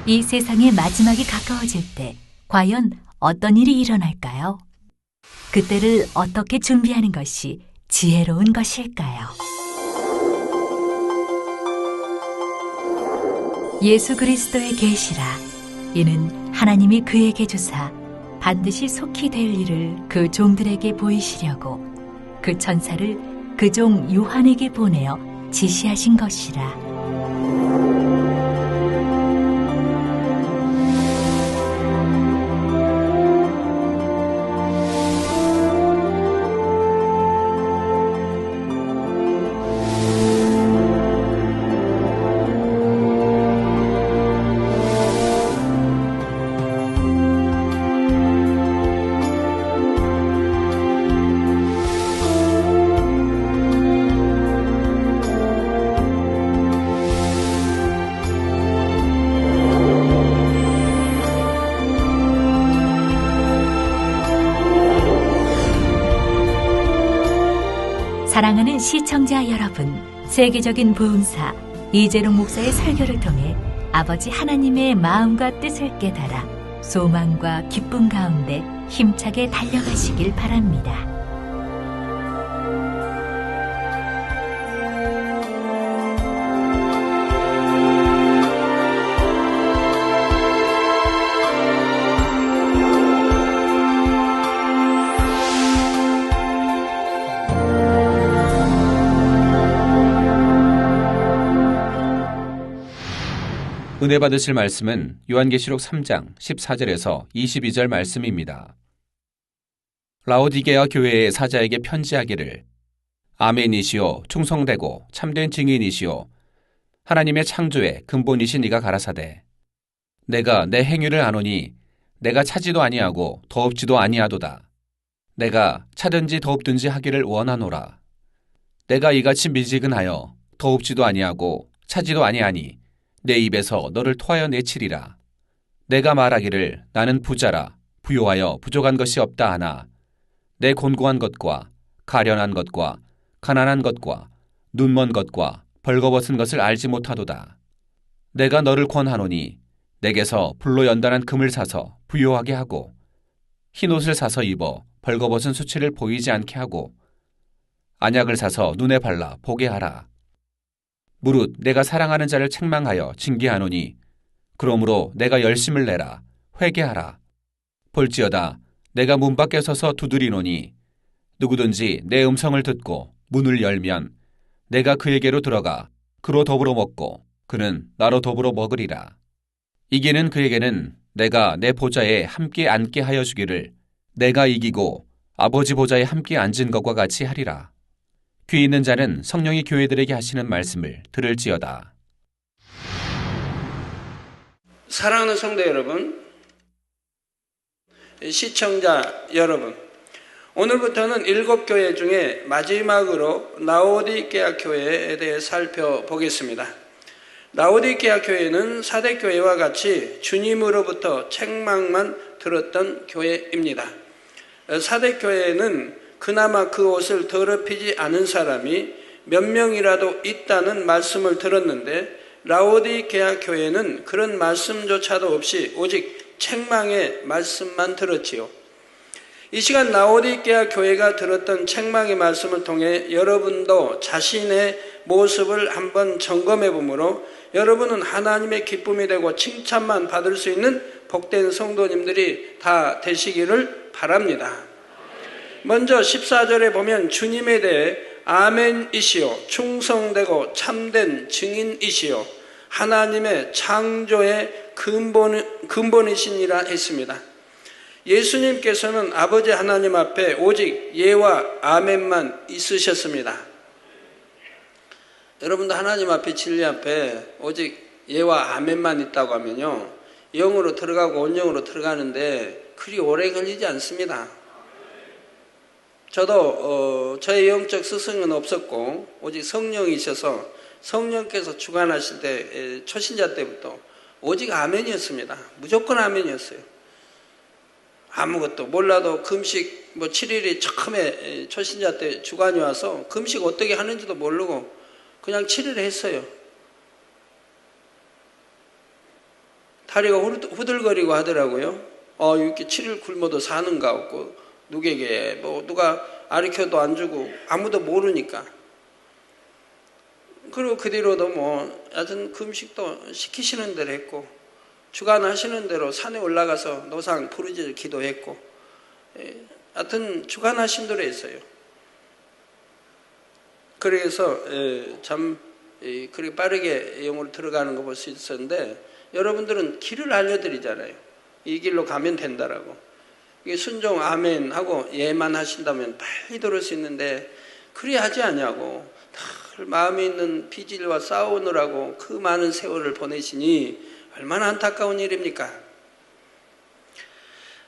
이 세상의 마지막이 가까워질 때 과연 어떤 일이 일어날까요? 그때를 어떻게 준비하는 것이 지혜로운 것일까요? 예수 그리스도의 계시라. 이는 하나님이 그에게 주사 반드시 속히 될 일을 그 종들에게 보이시려고 그 천사를 그 종 요한에게 보내어 지시하신 것이라. 사랑하는 시청자 여러분, 세계적인 부흥사 이재룡 목사의 설교를 통해 아버지 하나님의 마음과 뜻을 깨달아 소망과 기쁨 가운데 힘차게 달려가시길 바랍니다. 은혜 받으실 말씀은 요한계시록 3장 14절에서 22절 말씀입니다. 라오디게아 교회의 사자에게 편지하기를 아멘이시오 충성되고 참된 증인이시오 하나님의 창조의 근본이신 이가 가라사대 내가 내 행위를 아노니 내가 차지도 아니하고 더럽지도 아니하도다. 내가 차든지 더럽든지 하기를 원하노라. 내가 이같이 미지근하여 더럽지도 아니하고 차지도 아니하니 내 입에서 너를 토하여 내치리라. 내가 말하기를 나는 부자라 부요하여 부족한 것이 없다 하나 내 곤고한 것과 가련한 것과 가난한 것과 눈먼 것과 벌거벗은 것을 알지 못하도다. 내가 너를 권하노니 내게서 불로 연단한 금을 사서 부요하게 하고 흰옷을 사서 입어 벌거벗은 수치를 보이지 않게 하고 안약을 사서 눈에 발라 보게 하라. 무릇 내가 사랑하는 자를 책망하여 징계하노니 그러므로 내가 열심을 내라 회개하라. 볼지어다 내가 문 밖에 서서 두드리노니 누구든지 내 음성을 듣고 문을 열면 내가 그에게로 들어가 그로 더불어 먹고 그는 나로 더불어 먹으리라. 이기는 그에게는 내가 내 보좌에 함께 앉게 하여 주기를 내가 이기고 아버지 보좌에 함께 앉은 것과 같이 하리라. 귀 있는 자는 성령이 교회들에게 하시는 말씀을 들을지어다. 사랑하는 성도 여러분, 시청자 여러분, 오늘부터는 7교회 중에 마지막으로 라오디게아 교회에 대해 살펴보겠습니다. 라오디게아 교회는 사대교회와 같이 주님으로부터 책망만 들었던 교회입니다. 사대교회는 그나마 그 옷을 더럽히지 않은 사람이 몇 명이라도 있다는 말씀을 들었는데 라오디게아 교회는 그런 말씀조차도 없이 오직 책망의 말씀만 들었지요. 이 시간 라오디게아 교회가 들었던 책망의 말씀을 통해 여러분도 자신의 모습을 한번 점검해 보므로 여러분은 하나님의 기쁨이 되고 칭찬만 받을 수 있는 복된 성도님들이 다 되시기를 바랍니다. 먼저 14절에 보면 주님에 대해 아멘이시오 충성되고 참된 증인이시오 하나님의 창조의 근본이시니라 했습니다. 예수님께서는 아버지 하나님 앞에 오직 예와 아멘만 있으셨습니다. 여러분도 하나님 앞에 진리 앞에 오직 예와 아멘만 있다고 하면요 영으로 들어가고 온영으로 들어가는데 그리 오래 걸리지 않습니다. 저도 저의 영적 스승은 없었고 오직 성령이셔서 성령께서 주관하실 때 초신자 때부터 오직 아멘이었습니다. 무조건 아멘이었어요. 아무것도 몰라도 금식 7일이 처음에 초신자 때 주관이 와서 금식 어떻게 하는지도 모르고 그냥 7일 했어요. 다리가 후들거리고 하더라고요. 이렇게 7일 굶어도 사는가 없고, 누구에게 뭐 누가 가르쳐도 안 주고 아무도 모르니까. 그리고 그 뒤로도 뭐 하여튼 금식도 시키시는 대로 했고, 주관하시는 대로 산에 올라가서 노상 부르짖어 기도했고, 하여튼 주관하신 대로 했어요. 그래서 참 그렇게 빠르게 영으로 들어가는 거 볼 수 있었는데, 여러분들은 길을 알려드리잖아요. 이 길로 가면 된다라고. 이게 순종 아멘 하고 예만 하신다면 빨리 들을 수 있는데, 그리 하지 않냐고. 늘 마음에 있는 비질과 싸우느라고 그 많은 세월을 보내시니 얼마나 안타까운 일입니까?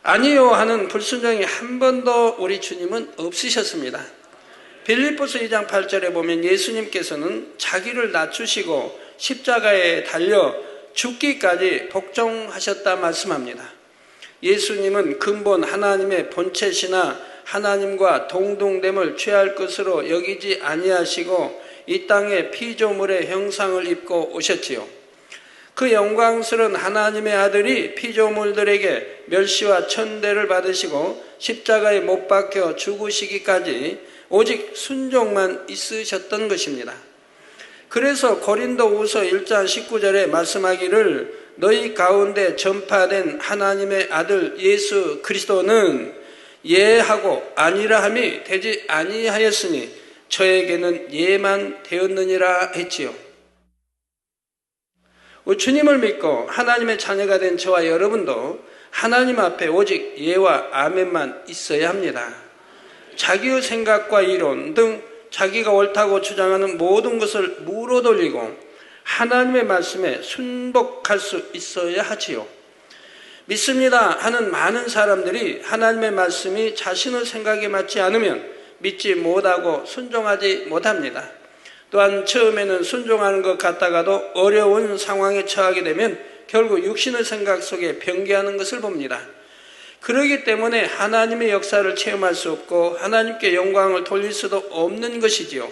아니요 하는 불순종이 한 번도 우리 주님은 없으셨습니다. 빌립보서 2장 8절에 보면 예수님께서는 자기를 낮추시고 십자가에 달려 죽기까지 복종하셨다 말씀합니다. 예수님은 근본 하나님의 본체시나 하나님과 동등됨을 취할 것으로 여기지 아니하시고 이 땅에 피조물의 형상을 입고 오셨지요. 그 영광스러운 하나님의 아들이 피조물들에게 멸시와 천대를 받으시고 십자가에 못 박혀 죽으시기까지 오직 순종만 있으셨던 것입니다. 그래서 고린도후서 1장 19절에 말씀하기를 너희 가운데 전파된 하나님의 아들 예수 그리스도는 예하고 아니라 함이 되지 아니하였으니 저에게는 예만 되었느니라 했지요. 주님을 믿고 하나님의 자녀가 된 저와 여러분도 하나님 앞에 오직 예와 아멘만 있어야 합니다. 자기의 생각과 이론 등 자기가 옳다고 주장하는 모든 것을 물어돌리고 하나님의 말씀에 순복할 수 있어야 하지요. 믿습니다 하는 많은 사람들이 하나님의 말씀이 자신의 생각에 맞지 않으면 믿지 못하고 순종하지 못합니다. 또한 처음에는 순종하는 것 같다가도 어려운 상황에 처하게 되면 결국 육신의 생각 속에 변개하는 것을 봅니다. 그렇기 때문에 하나님의 역사를 체험할 수 없고 하나님께 영광을 돌릴 수도 없는 것이지요.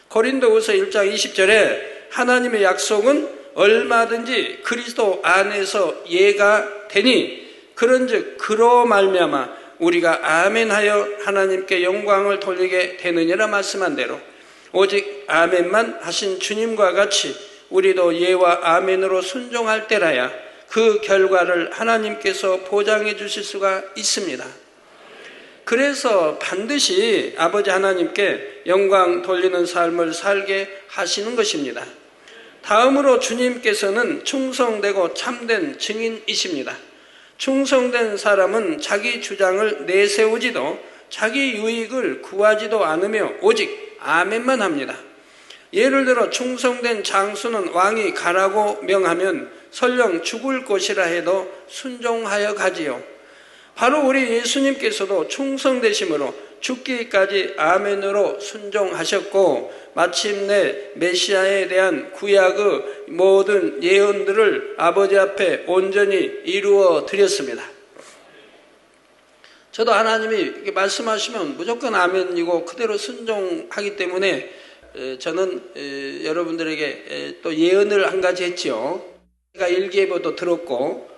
고린도후서 1장 20절에 하나님의 약속은 얼마든지 그리스도 안에서 예가 되니 그런즉 그로 말미암아 우리가 아멘하여 하나님께 영광을 돌리게 되느니라 말씀한 대로 오직 아멘만 하신 주님과 같이 우리도 예와 아멘으로 순종할 때라야 그 결과를 하나님께서 보장해 주실 수가 있습니다. 그래서 반드시 아버지 하나님께 영광 돌리는 삶을 살게 하시는 것입니다. 다음으로 주님께서는 충성되고 참된 증인이십니다. 충성된 사람은 자기 주장을 내세우지도 자기 유익을 구하지도 않으며 오직 아멘만 합니다. 예를 들어 충성된 장수는 왕이 가라고 명하면 설령 죽을 것이라 해도 순종하여 가지요. 바로 우리 예수님께서도 충성되심으로 죽기까지 아멘으로 순종하셨고 마침내 메시아에 대한 구약의 모든 예언들을 아버지 앞에 온전히 이루어 드렸습니다. 저도 하나님이 이렇게 말씀하시면 무조건 아멘이고 그대로 순종하기 때문에 저는 여러분들에게 또 예언을 한 가지 했지요. 제가 일기예보도 들었고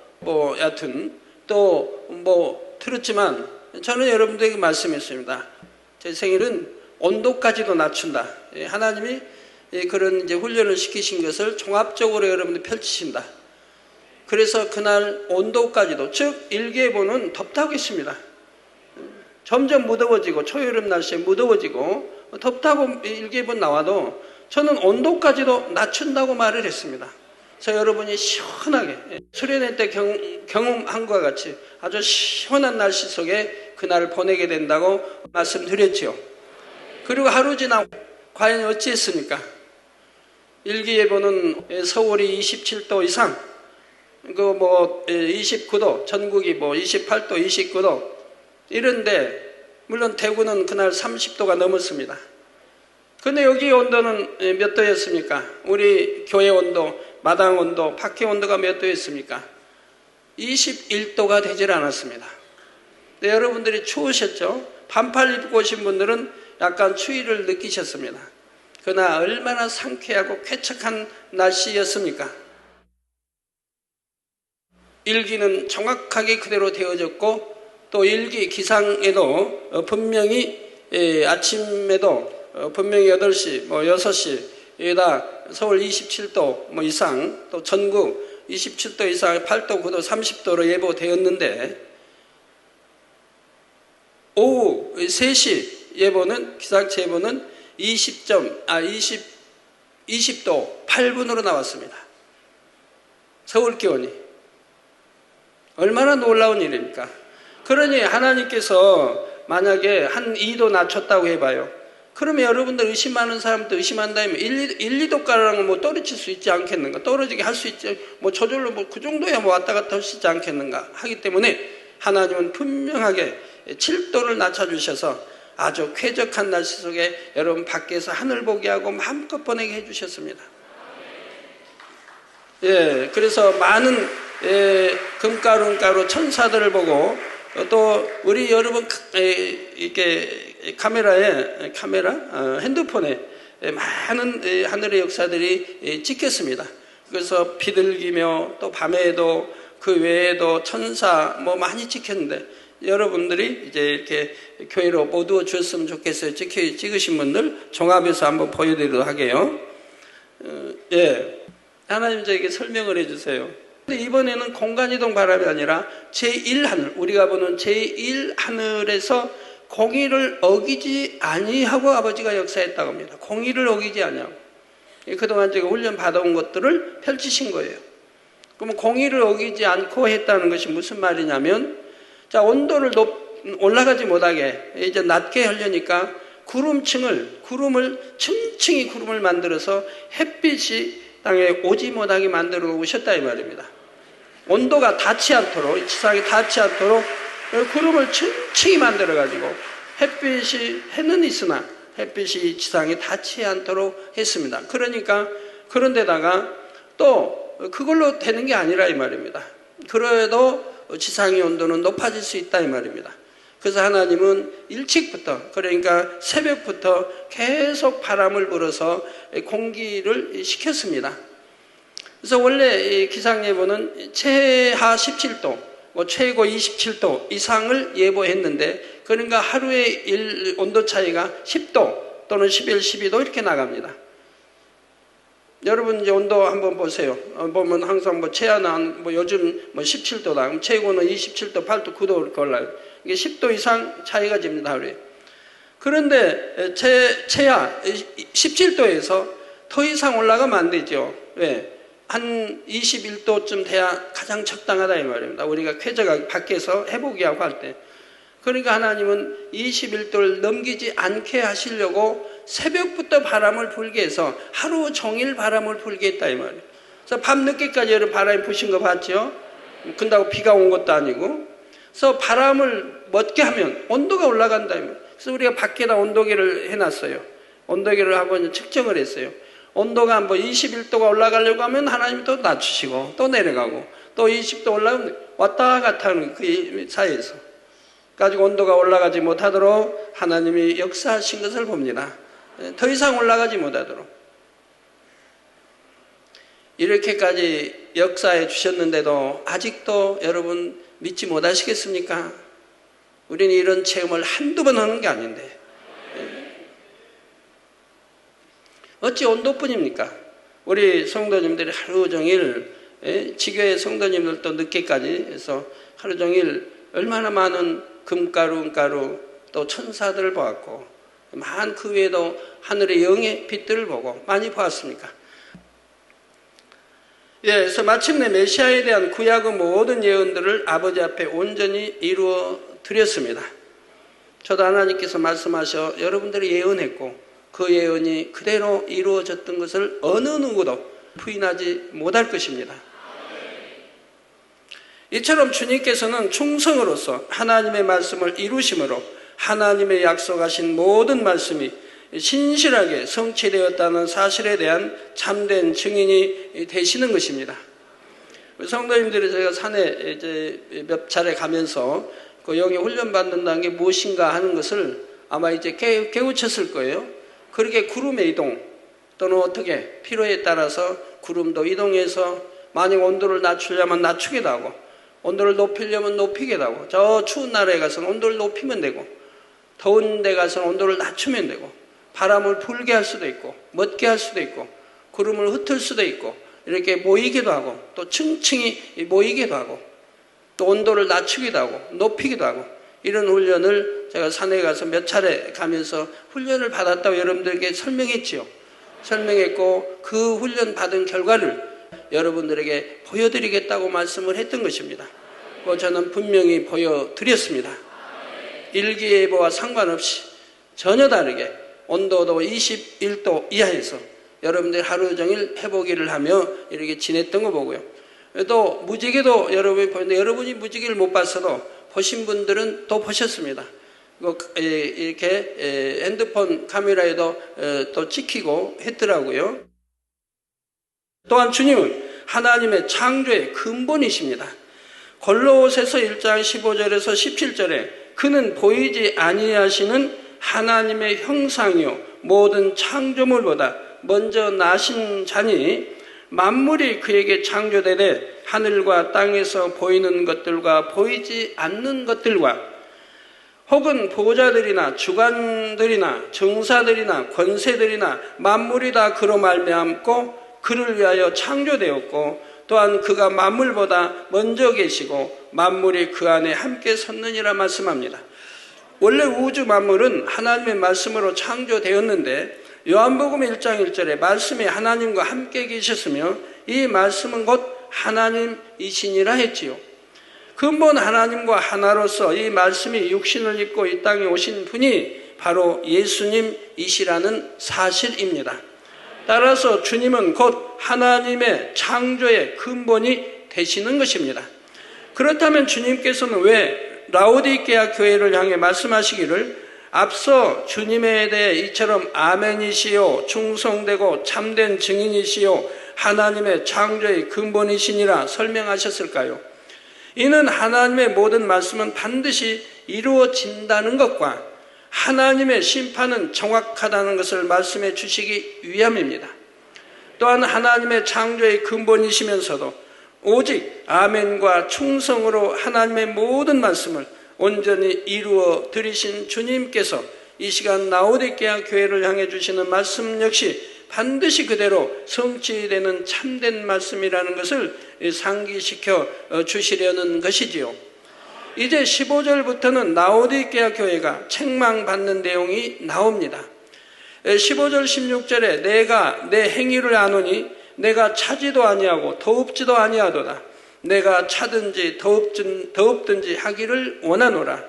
여하튼 또 들었지만 저는 여러분들에게 말씀했습니다. 제 생일은 온도까지도 낮춘다. 하나님이 그런 이제 훈련을 시키신 것을 종합적으로 여러분들 펼치신다. 그래서 그날 온도까지도 즉 일기예보는 덥다고 했습니다. 점점 무더워지고 초여름 날씨에 무더워지고 덥다고 일기예보 나와도 저는 온도까지도 낮춘다고 말을 했습니다. 그래서 여러분이 시원하게 수련회 때 경험한 것과 같이 아주 시원한 날씨 속에 그날을 보내게 된다고 말씀드렸죠. 그리고 하루 지나고 과연 어찌했습니까? 일기예보는 서울이 27도 이상, 29도, 전국이 28도, 29도 이런데 물론 대구는 그날 30도가 넘었습니다. 근데 여기 온도는 몇 도였습니까? 우리 교회 온도, 마당 온도, 밖에 온도가 몇 도였습니까? 21도가 되질 않았습니다. 근데 여러분들이 추우셨죠? 반팔 입고 오신 분들은 약간 추위를 느끼셨습니다. 그러나 얼마나 상쾌하고 쾌척한 날씨였습니까? 일기는 정확하게 그대로 되어졌고 또 일기 기상에도 분명히 아침에도 분명히 8시, 6시에다 서울 27도 이상 또 전국 27도 이상 8도, 9도, 30도로 예보되었는데 오후 3시 예보는 기상청 예보는 20도 8분으로 나왔습니다. 서울 기온이 얼마나 놀라운 일입니까? 그러니 하나님께서 만약에 한 2도 낮췄다고 해봐요. 그러면 여러분들 의심하는 사람도 의심한다면 1, 2도가량은 뭐 떨어질 수 있지 않겠는가? 떨어지게 할 수 있지, 뭐 저절로 뭐 그 정도야 뭐 왔다 갔다 할 수 있지 않겠는가? 하기 때문에 하나님은 분명하게 7도를 낮춰주셔서 아주 쾌적한 날씨 속에 여러분 밖에서 하늘 보게 하고 마음껏 보내게 해주셨습니다. 예, 그래서 많은 금가루, 은가루 천사들을 보고 또 우리 여러분 이렇게 핸드폰에 많은 하늘의 역사들이 찍혔습니다. 그래서 비둘기며 또 밤에도 그 외에도 천사 뭐 많이 찍혔는데 여러분들이 이제 이렇게 교회로 모두 주셨으면 좋겠어요. 찍으신 분들 종합해서 한번 보여드리도록 하게요. 예, 하나님 저에게 설명을 해주세요. 근데 이번에는 공간이동 바람이 아니라 제1하늘, 우리가 보는 제1하늘에서 공의를 어기지 아니하고 아버지가 역사했다고 합니다. 공의를 어기지 아니하고. 그동안 제가 훈련 받아온 것들을 펼치신 거예요. 그러면 공의를 어기지 않고 했다는 것이 무슨 말이냐면, 자, 온도를 올라가지 못하게 이제 낮게 하려니까 구름을 층층이 구름을 만들어서 햇빛이 땅에 오지 못하게 만들어 놓으셨다 이 말입니다. 온도가 닿지 않도록, 지상에 닿지 않도록 구름을 층층이 만들어 가지고 해는 있으나 햇빛이 지상에 닿지 않도록 했습니다. 그러니까 그런데다가 또 그걸로 되는 게 아니라 이 말입니다. 그래도 지상의 온도는 높아질 수 있다 이 말입니다. 그래서 하나님은 일찍부터, 그러니까 새벽부터 계속 바람을 불어서 공기를 식혔습니다. 그래서 원래 기상예보는 최하 17도, 최고 27도 이상을 예보했는데, 그러니까 하루의 온도 차이가 10도 또는 11, 12도 이렇게 나갑니다. 여러분 이제 온도 한번 보세요. 보면 항상 최하는 요즘 17도다. 최고는 27도, 8도, 9도 이렇게 올라요. 이게 10도 이상 차이가 집니다, 하루에. 그런데 최하 17도에서 더 이상 올라가면 안 되죠. 왜? 한 21도쯤 돼야 가장 적당하다 이 말입니다. 우리가 쾌적하게 밖에서 해보기 하고 할 때. 그러니까 하나님은 21도를 넘기지 않게 하시려고 새벽부터 바람을 불게 해서 하루 종일 바람을 불게 했다 이 말이에요. 그래서 밤늦게까지 여러분 바람이 부신 거 봤죠? 근다고 비가 온 것도 아니고. 그래서 바람을 멎게 하면 온도가 올라간다 이 말이에요. 그래서 우리가 밖에다 온도계를 해놨어요. 온도계를 하고 측정을 했어요. 온도가 21도가 올라가려고 하면 하나님이 또 낮추시고 또 내려가고 또 20도 올라가면 왔다 갔다 하는 그 사이에서 가지고 온도가 올라가지 못하도록 하나님이 역사하신 것을 봅니다. 더 이상 올라가지 못하도록. 이렇게까지 역사해 주셨는데도 아직도 여러분 믿지 못하시겠습니까? 우리는 이런 체험을 한두 번 하는 게 아닌데 어찌 온도뿐입니까? 우리 성도님들이 하루 종일 지교회 성도님들도 늦게까지 해서 하루 종일 얼마나 많은 금가루, 은가루 또 천사들을 보았고 그 외에도 하늘의 영의 빛들을 보고 많이 보았습니까? 예, 그래서 마침내 메시아에 대한 구약의 모든 예언들을 아버지 앞에 온전히 이루어 드렸습니다. 저도 하나님께서 말씀하셔 여러분들이 예언했고 그 예언이 그대로 이루어졌던 것을 어느 누구도 부인하지 못할 것입니다. 이처럼 주님께서는 충성으로서 하나님의 말씀을 이루심으로 하나님의 약속하신 모든 말씀이 신실하게 성취되었다는 사실에 대한 참된 증인이 되시는 것입니다. 성도님들이 제가 산에 이제 몇 차례 가면서 그 영의 훈련 받는다는 게 무엇인가 하는 것을 아마 이제 깨우쳤을 거예요. 그렇게 구름의 이동 또는 어떻게 필요에 따라서 구름도 이동해서 만약 온도를 낮추려면 낮추기도 하고 온도를 높이려면 높이게 하고, 저 추운 나라에 가서는 온도를 높이면 되고, 더운 데 가서는 온도를 낮추면 되고, 바람을 불게 할 수도 있고, 멎게 할 수도 있고, 구름을 흩을 수도 있고, 이렇게 모이기도 하고, 또 층층이 모이기도 하고, 또 온도를 낮추기도 하고, 높이기도 하고, 이런 훈련을 제가 산에 가서 몇 차례 가면서 훈련을 받았다고 여러분들에게 설명했지요. 설명했고, 그 훈련 받은 결과를 여러분들에게 보여드리겠다고 말씀을 했던 것입니다. 저는 분명히 보여드렸습니다. 일기예보와 상관없이 전혀 다르게 온도도 21도 이하에서 여러분들 하루 종일 해보기를 하며 이렇게 지냈던 거 보고요. 또 무지개도 여러분이 보는데, 여러분이 무지개를 못 봤어도 보신 분들은 또 보셨습니다. 이렇게 핸드폰 카메라에도 또 찍히고 했더라고요. 또한 주님은 하나님의 창조의 근본이십니다. 골로새서 1장 15절에서 17절에 그는 보이지 아니하시는 하나님의 형상이요 모든 창조물보다 먼저 나신 자니 만물이 그에게 창조되되 하늘과 땅에서 보이는 것들과 보이지 않는 것들과 혹은 보좌들이나 주관들이나 정사들이나 권세들이나 만물이 다 그로 말미암고 그를 위하여 창조되었고 또한 그가 만물보다 먼저 계시고 만물이 그 안에 함께 섰느니라 말씀합니다. 원래 우주 만물은 하나님의 말씀으로 창조되었는데 요한복음 1장 1절에 말씀이 하나님과 함께 계셨으며 이 말씀은 곧 하나님이시니라 했지요. 근본 하나님과 하나로서 이 말씀이 육신을 입고 이 땅에 오신 분이 바로 예수님이시라는 사실입니다. 따라서 주님은 곧 하나님의 창조의 근본이 되시는 것입니다. 그렇다면 주님께서는 왜 라오디게아 교회를 향해 말씀하시기를 앞서 주님에 대해 이처럼 아멘이시요 충성되고 참된 증인이시요 하나님의 창조의 근본이시니라 설명하셨을까요? 이는 하나님의 모든 말씀은 반드시 이루어진다는 것과 하나님의 심판은 정확하다는 것을 말씀해 주시기 위함입니다. 또한 하나님의 창조의 근본이시면서도 오직 아멘과 충성으로 하나님의 모든 말씀을 온전히 이루어 드리신 주님께서 이 시간 라오디게아 교회를 향해 주시는 말씀 역시 반드시 그대로 성취되는 참된 말씀이라는 것을 상기시켜 주시려는 것이지요. 이제 15절부터는 라오디게아 교회가 책망받는 내용이 나옵니다. 15절 16절에 내가 내 행위를 아노니 내가 차지도 아니하고 더웁지도 아니하도다. 내가 차든지 더웁든지 하기를 원하노라.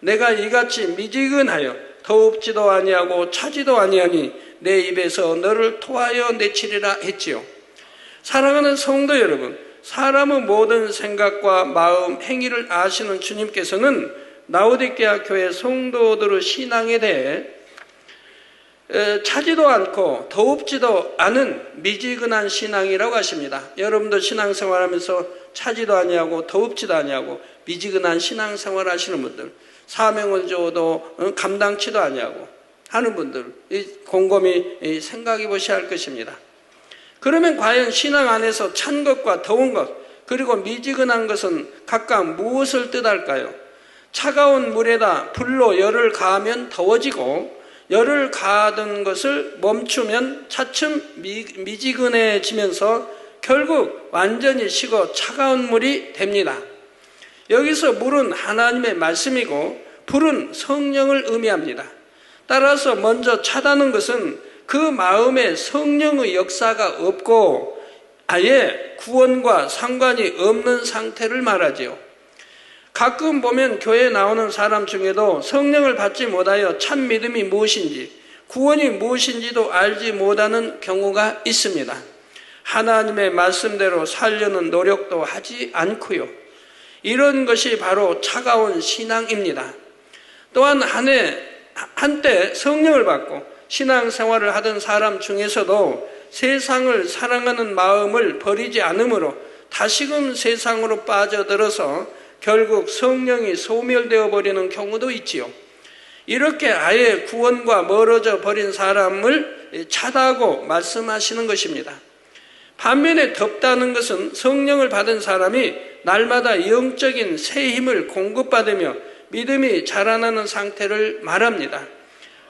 내가 이같이 미지근하여 더웁지도 아니하고 차지도 아니하니 내 입에서 너를 토하여 내치리라 했지요. 사랑하는 성도 여러분, 사람의 모든 생각과 마음, 행위를 아시는 주님께서는 라오디게아 교회 성도들의 신앙에 대해 차지도 않고 더웁지도 않은 미지근한 신앙이라고 하십니다. 여러분도 신앙생활하면서 차지도 아니하고 더웁지도 아니하고 미지근한 신앙생활 하시는 분들, 사명을 줘도 감당치도 아니하고 하는 분들 곰곰이 생각해 보셔야 할 것입니다. 그러면 과연 신앙 안에서 찬 것과 더운 것 그리고 미지근한 것은 각각 무엇을 뜻할까요? 차가운 물에다 불로 열을 가하면 더워지고 열을 가하던 것을 멈추면 차츰 미지근해지면서 결국 완전히 식어 차가운 물이 됩니다. 여기서 물은 하나님의 말씀이고 불은 성령을 의미합니다. 따라서 먼저 차다는 것은 그 마음에 성령의 역사가 없고 아예 구원과 상관이 없는 상태를 말하지요. 가끔 보면 교회에 나오는 사람 중에도 성령을 받지 못하여 참 믿음이 무엇인지 구원이 무엇인지도 알지 못하는 경우가 있습니다. 하나님의 말씀대로 살려는 노력도 하지 않고요. 이런 것이 바로 차가운 신앙입니다. 또한 한때 성령을 받고 신앙생활을 하던 사람 중에서도 세상을 사랑하는 마음을 버리지 않으므로 다시금 세상으로 빠져들어서 결국 성령이 소멸되어 버리는 경우도 있지요. 이렇게 아예 구원과 멀어져 버린 사람을 차다고 말씀하시는 것입니다. 반면에 덥다는 것은 성령을 받은 사람이 날마다 영적인 새 힘을 공급받으며 믿음이 자라나는 상태를 말합니다.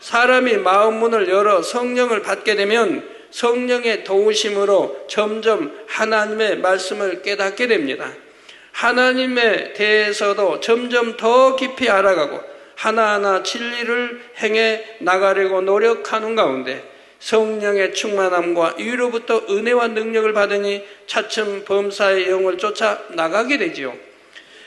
사람이 마음 문을 열어 성령을 받게 되면 성령의 도우심으로 점점 하나님의 말씀을 깨닫게 됩니다. 하나님에 대해서도 점점 더 깊이 알아가고 하나하나 진리를 행해 나가려고 노력하는 가운데 성령의 충만함과 위로부터 은혜와 능력을 받으니 차츰 범사의 영을 쫓아 나가게 되지요.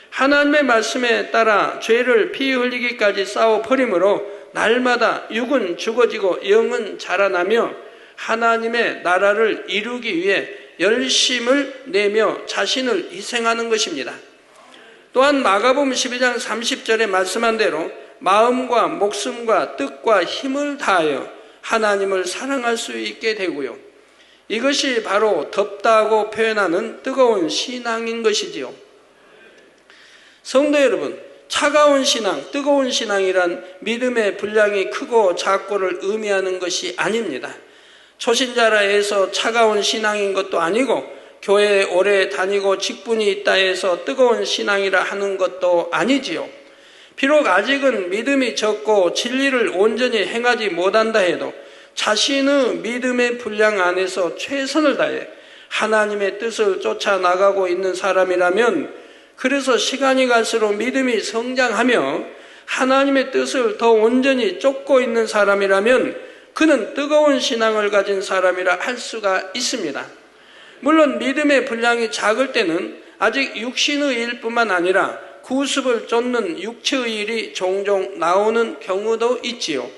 하나님의 말씀에 따라 죄를 피 흘리기까지 싸워 버림으로 날마다 육은 죽어지고 영은 자라나며 하나님의 나라를 이루기 위해 열심을 내며 자신을 희생하는 것입니다. 또한 마가복음 12장 30절에 말씀한 대로 마음과 목숨과 뜻과 힘을 다하여 하나님을 사랑할 수 있게 되고요. 이것이 바로 덥다고 표현하는 뜨거운 신앙인 것이지요. 성도 여러분, 차가운 신앙, 뜨거운 신앙이란 믿음의 분량이 크고 작고를 의미하는 것이 아닙니다. 초신자라 해서 차가운 신앙인 것도 아니고 교회에 오래 다니고 직분이 있다 해서 뜨거운 신앙이라 하는 것도 아니지요. 비록 아직은 믿음이 적고 진리를 온전히 행하지 못한다 해도 자신의 믿음의 분량 안에서 최선을 다해 하나님의 뜻을 쫓아 나가고 있는 사람이라면, 그래서 시간이 갈수록 믿음이 성장하며 하나님의 뜻을 더 온전히 쫓고 있는 사람이라면 그는 뜨거운 신앙을 가진 사람이라 할 수가 있습니다. 물론 믿음의 분량이 작을 때는 아직 육신의 일뿐만 아니라 구습을 쫓는 육체의 일이 종종 나오는 경우도 있지요.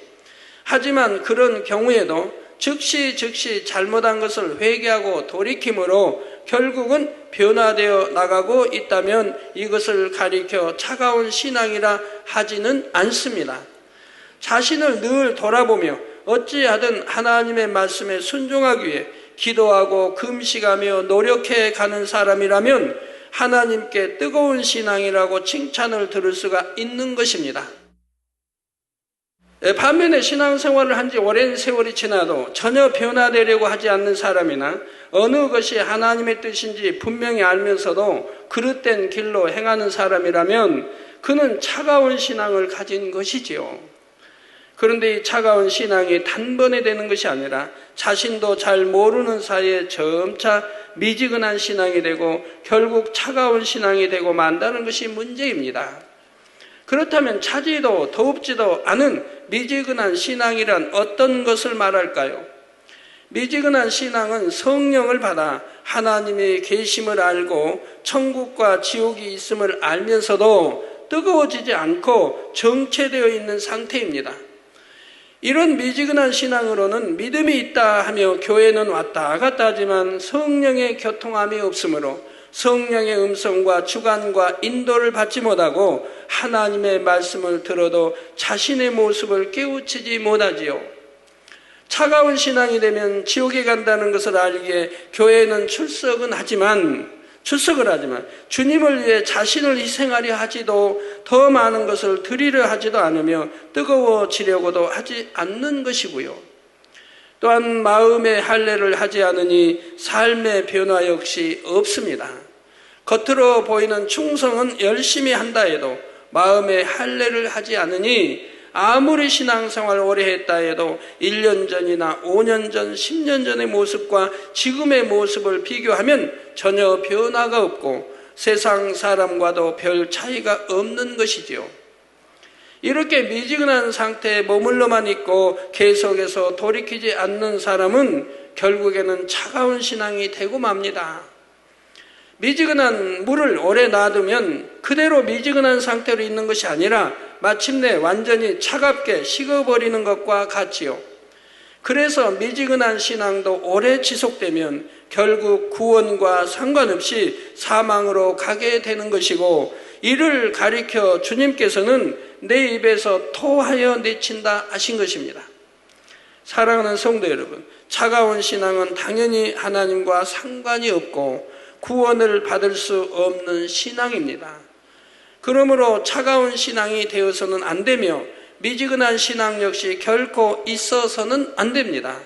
하지만 그런 경우에도 즉시 잘못한 것을 회개하고 돌이킴으로 결국은 변화되어 나가고 있다면 이것을 가리켜 차가운 신앙이라 하지는 않습니다. 자신을 늘 돌아보며 어찌하든 하나님의 말씀에 순종하기 위해 기도하고 금식하며 노력해 가는 사람이라면 하나님께 뜨거운 신앙이라고 칭찬을 들을 수가 있는 것입니다. 반면에 신앙생활을 한 지 오랜 세월이 지나도 전혀 변화되려고 하지 않는 사람이나 어느 것이 하나님의 뜻인지 분명히 알면서도 그릇된 길로 행하는 사람이라면 그는 차가운 신앙을 가진 것이지요. 그런데 이 차가운 신앙이 단번에 되는 것이 아니라 자신도 잘 모르는 사이에 점차 미지근한 신앙이 되고 결국 차가운 신앙이 되고 만다는 것이 문제입니다. 그렇다면 차지도 더웁지도 않은 미지근한 신앙이란 어떤 것을 말할까요? 미지근한 신앙은 성령을 받아 하나님의 계심을 알고 천국과 지옥이 있음을 알면서도 뜨거워지지 않고 정체되어 있는 상태입니다. 이런 미지근한 신앙으로는 믿음이 있다 하며 교회는 왔다 갔다 하지만 성령의 교통함이 없으므로 성령의 음성과 주관과 인도를 받지 못하고 하나님의 말씀을 들어도 자신의 모습을 깨우치지 못하지요. 차가운 신앙이 되면 지옥에 간다는 것을 알기에 교회에는 출석을 하지만 주님을 위해 자신을 희생하려 하지도 더 많은 것을 드리려 하지도 않으며 뜨거워지려고도 하지 않는 것이고요. 또한 마음의 할례를 하지 않으니 삶의 변화 역시 없습니다. 겉으로 보이는 충성은 열심히 한다 해도 마음의 할례를 하지 않으니 아무리 신앙생활을 오래 했다 해도 1년 전이나 5년 전, 10년 전의 모습과 지금의 모습을 비교하면 전혀 변화가 없고 세상 사람과도 별 차이가 없는 것이지요. 이렇게 미지근한 상태에 머물러만 있고 계속해서 돌이키지 않는 사람은 결국에는 차가운 신앙이 되고 맙니다. 미지근한 물을 오래 놔두면 그대로 미지근한 상태로 있는 것이 아니라 마침내 완전히 차갑게 식어버리는 것과 같지요. 그래서 미지근한 신앙도 오래 지속되면 결국 구원과 상관없이 사망으로 가게 되는 것이고, 이를 가리켜 주님께서는 내 입에서 토하여 내친다 하신 것입니다. 사랑하는 성도 여러분, 차가운 신앙은 당연히 하나님과 상관이 없고 구원을 받을 수 없는 신앙입니다. 그러므로 차가운 신앙이 되어서는 안 되며 미지근한 신앙 역시 결코 있어서는 안 됩니다.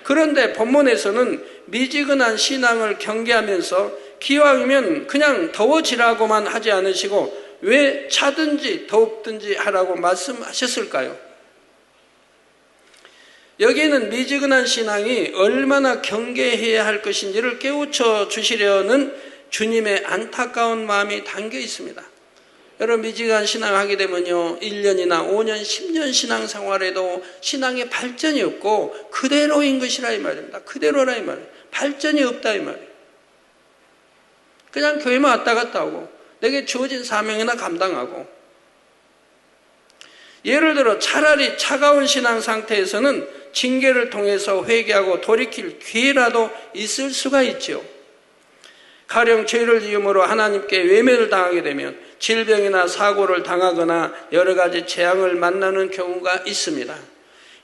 그런데 본문에서는 미지근한 신앙을 경계하면서 기왕이면 그냥 더워지라고만 하지 않으시고 왜 차든지 덥든지 하라고 말씀하셨을까요? 여기에는 미지근한 신앙이 얼마나 경계해야 할 것인지를 깨우쳐 주시려는 주님의 안타까운 마음이 담겨 있습니다. 여러분, 미지근한 신앙 하게 되면요, 1년이나 5년, 10년 신앙생활에도 신앙의 발전이 없고 그대로인 것이라 이 말입니다. 그대로라 이 말이에요. 발전이 없다 이 말이에요. 그냥 교회만 왔다 갔다 하고 내게 주어진 사명이나 감당하고. 예를 들어 차라리 차가운 신앙 상태에서는 징계를 통해서 회개하고 돌이킬 기회라도 있을 수가 있죠. 가령 죄를 지음으로 하나님께 외면을 당하게 되면 질병이나 사고를 당하거나 여러 가지 재앙을 만나는 경우가 있습니다.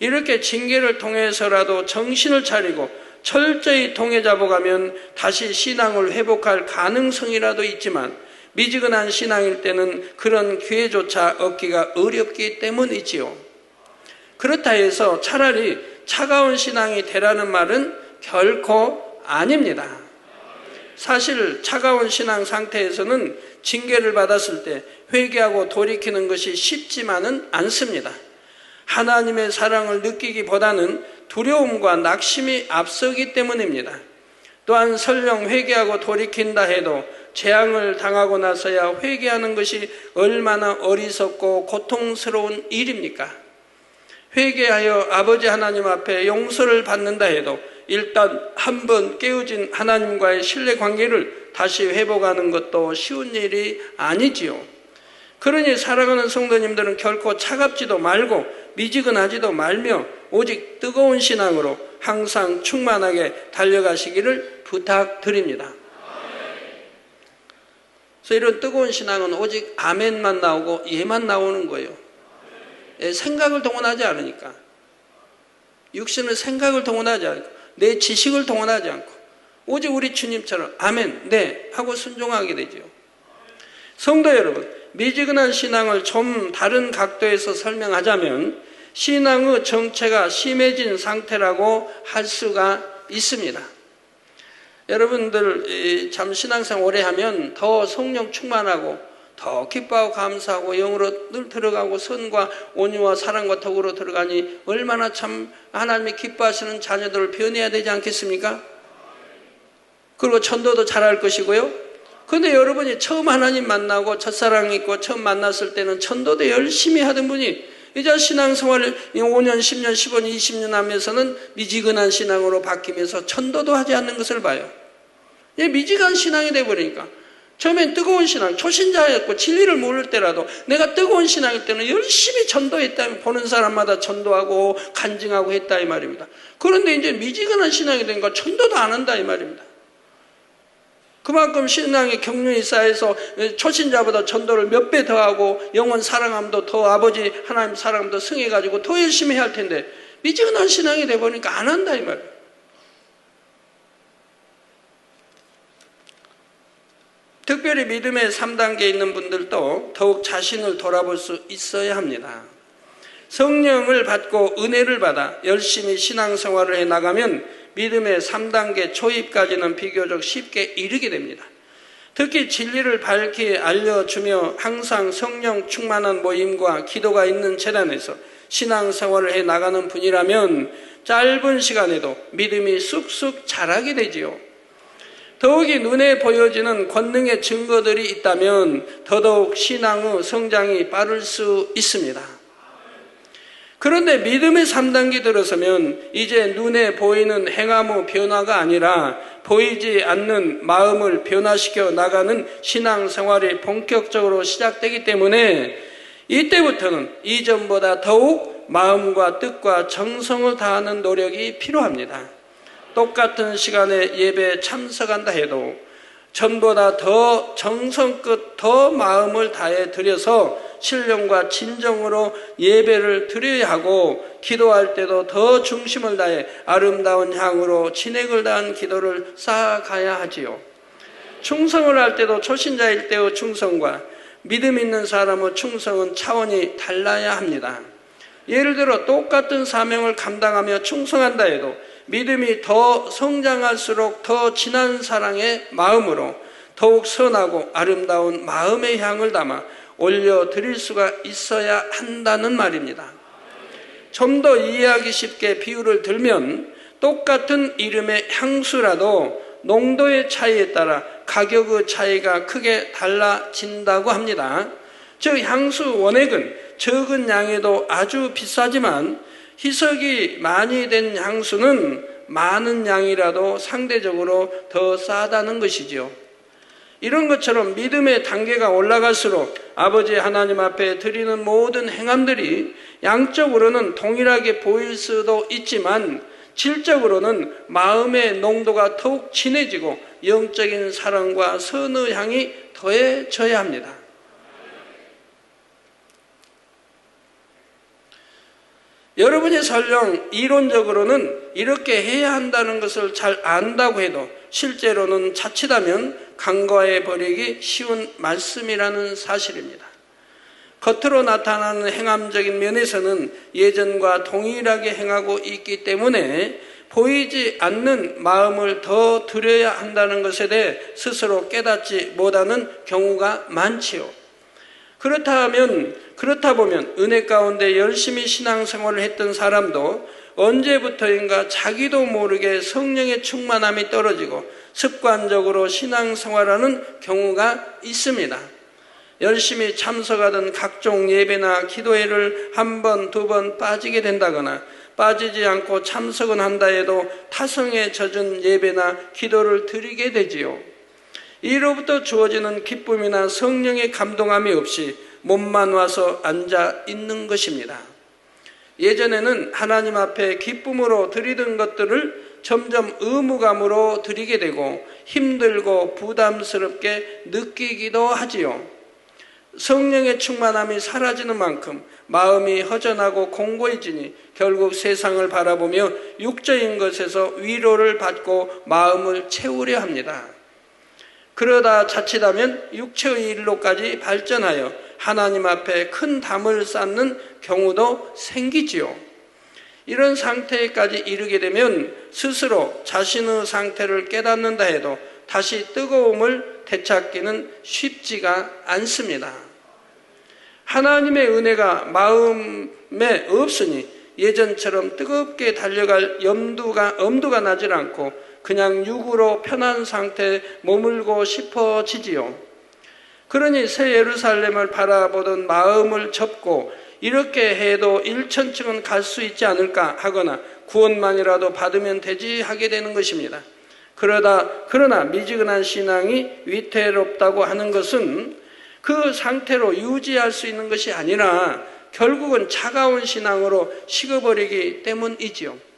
이렇게 징계를 통해서라도 정신을 차리고 철저히 통해 잡아가면 다시 신앙을 회복할 가능성이라도 있지만 미지근한 신앙일 때는 그런 기회조차 얻기가 어렵기 때문이지요. 그렇다 해서 차라리 차가운 신앙이 되라는 말은 결코 아닙니다. 사실 차가운 신앙 상태에서는 징계를 받았을 때 회개하고 돌이키는 것이 쉽지만은 않습니다. 하나님의 사랑을 느끼기보다는 두려움과 낙심이 앞서기 때문입니다. 또한 설령 회개하고 돌이킨다 해도 재앙을 당하고 나서야 회개하는 것이 얼마나 어리석고 고통스러운 일입니까? 회개하여 아버지 하나님 앞에 용서를 받는다 해도 일단 한번 깨어진 하나님과의 신뢰관계를 다시 회복하는 것도 쉬운 일이 아니지요. 그러니 사랑하는 성도님들은 결코 차갑지도 말고 미지근하지도 말며 오직 뜨거운 신앙으로 항상 충만하게 달려가시기를 부탁드립니다. 그래서 이런 뜨거운 신앙은 오직 아멘만 나오고 예만 나오는 거예요. 생각을 동원하지 않으니까. 육신의 생각을 동원하지 않고 내 지식을 동원하지 않고 오직 우리 주님처럼 아멘, 네 하고 순종하게 되죠. 성도 여러분, 미지근한 신앙을 좀 다른 각도에서 설명하자면 신앙의 정체가 심해진 상태라고 할 수가 있습니다. 여러분들 참 신앙생활 오래 하면 더 성령 충만하고 더 기뻐하고 감사하고 영으로 늘 들어가고 선과 온유와 사랑과 덕으로 들어가니 얼마나 참 하나님이 기뻐하시는 자녀들을 변해야 되지 않겠습니까? 그리고 전도도 잘할 것이고요. 그런데 여러분이 처음 하나님 만나고 첫사랑 있고 처음 만났을 때는 전도도 열심히 하던 분이 이제 신앙생활을 5년, 10년, 15년, 20년 하면서는 미지근한 신앙으로 바뀌면서 전도도 하지 않는 것을 봐요. 미지근한 신앙이 돼버리니까 처음엔 뜨거운 신앙, 초신자였고 진리를 모를 때라도 내가 뜨거운 신앙일 때는 열심히 전도했다, 보는 사람마다 전도하고 간증하고 했다 이 말입니다. 그런데 이제 미지근한 신앙이 되니까 전도도 안 한다 이 말입니다. 그만큼 신앙의 경륜이 쌓여서 초신자보다 전도를 몇 배 더 하고 영혼 사랑함도 더 아버지 하나님 사랑함도 승해가지고 더 열심히 해야 할 텐데 미지근한 신앙이 돼버리니까 안 한다 이 말이에요. 특별히 믿음의 3단계에 있는 분들도 더욱 자신을 돌아볼 수 있어야 합니다. 성령을 받고 은혜를 받아 열심히 신앙생활을 해나가면 믿음의 3단계 초입까지는 비교적 쉽게 이르게 됩니다. 특히 진리를 밝히 알려주며 항상 성령 충만한 모임과 기도가 있는 재단에서 신앙생활을 해나가는 분이라면 짧은 시간에도 믿음이 쑥쑥 자라게 되지요. 더욱이 눈에 보여지는 권능의 증거들이 있다면 더더욱 신앙의 성장이 빠를 수 있습니다. 그런데 믿음의 3단계 들어서면 이제 눈에 보이는 행함의 변화가 아니라 보이지 않는 마음을 변화시켜 나가는 신앙생활이 본격적으로 시작되기 때문에 이때부터는 이전보다 더욱 마음과 뜻과 정성을 다하는 노력이 필요합니다. 똑같은 시간에 예배에 참석한다 해도 전보다 더 정성껏 더 마음을 다해 드려서 신령과 진정으로 예배를 드려야 하고 기도할 때도 더 중심을 다해 아름다운 향으로 진액을 다한 기도를 쌓아가야 하지요. 충성을 할 때도 초신자일 때의 충성과 믿음 있는 사람의 충성은 차원이 달라야 합니다. 예를 들어 똑같은 사명을 감당하며 충성한다 해도 믿음이 더 성장할수록 더 진한 사랑의 마음으로 더욱 선하고 아름다운 마음의 향을 담아 올려드릴 수가 있어야 한다는 말입니다. 좀 더 이해하기 쉽게 비유를 들면 똑같은 이름의 향수라도 농도의 차이에 따라 가격의 차이가 크게 달라진다고 합니다. 즉 향수 원액은 적은 양에도 아주 비싸지만 희석이 많이 된 향수는 많은 양이라도 상대적으로 더 싸다는 것이지요. 이런 것처럼 믿음의 단계가 올라갈수록 아버지 하나님 앞에 드리는 모든 행함들이 양적으로는 동일하게 보일 수도 있지만 질적으로는 마음의 농도가 더욱 진해지고 영적인 사랑과 선의 향이 더해져야 합니다. 여러분이 설령 이론적으로는 이렇게 해야 한다는 것을 잘 안다고 해도 실제로는 자칫하면 간과해 버리기 쉬운 말씀이라는 사실입니다. 겉으로 나타나는 행함적인 면에서는 예전과 동일하게 행하고 있기 때문에 보이지 않는 마음을 더 들여야 한다는 것에 대해 스스로 깨닫지 못하는 경우가 많지요. 그렇다 보면 은혜 가운데 열심히 신앙생활을 했던 사람도 언제부터인가 자기도 모르게 성령의 충만함이 떨어지고 습관적으로 신앙생활하는 경우가 있습니다. 열심히 참석하던 각종 예배나 기도회를 한 번, 두 번 빠지게 된다거나 빠지지 않고 참석은 한다 해도 타성에 젖은 예배나 기도를 드리게 되지요. 이로부터 주어지는 기쁨이나 성령의 감동함이 없이 몸만 와서 앉아 있는 것입니다. 예전에는 하나님 앞에 기쁨으로 드리던 것들을 점점 의무감으로 드리게 되고 힘들고 부담스럽게 느끼기도 하지요. 성령의 충만함이 사라지는 만큼 마음이 허전하고 공고해지니 결국 세상을 바라보며 육적인 것에서 위로를 받고 마음을 채우려 합니다. 그러다 자칫하면 육체의 일로까지 발전하여 하나님 앞에 큰 담을 쌓는 경우도 생기지요. 이런 상태까지 이르게 되면 스스로 자신의 상태를 깨닫는다 해도 다시 뜨거움을 되찾기는 쉽지가 않습니다. 하나님의 은혜가 마음에 없으니 예전처럼 뜨겁게 달려갈 엄두가 나질 않고 그냥 육으로 편한 상태에 머물고 싶어지지요. 그러니 새 예루살렘을 바라보던 마음을 접고 이렇게 해도 일천층은 갈 수 있지 않을까 하거나 구원만이라도 받으면 되지 하게 되는 것입니다. 그러나 미지근한 신앙이 위태롭다고 하는 것은 그 상태로 유지할 수 있는 것이 아니라 결국은 차가운 신앙으로 식어버리기 때문이지요.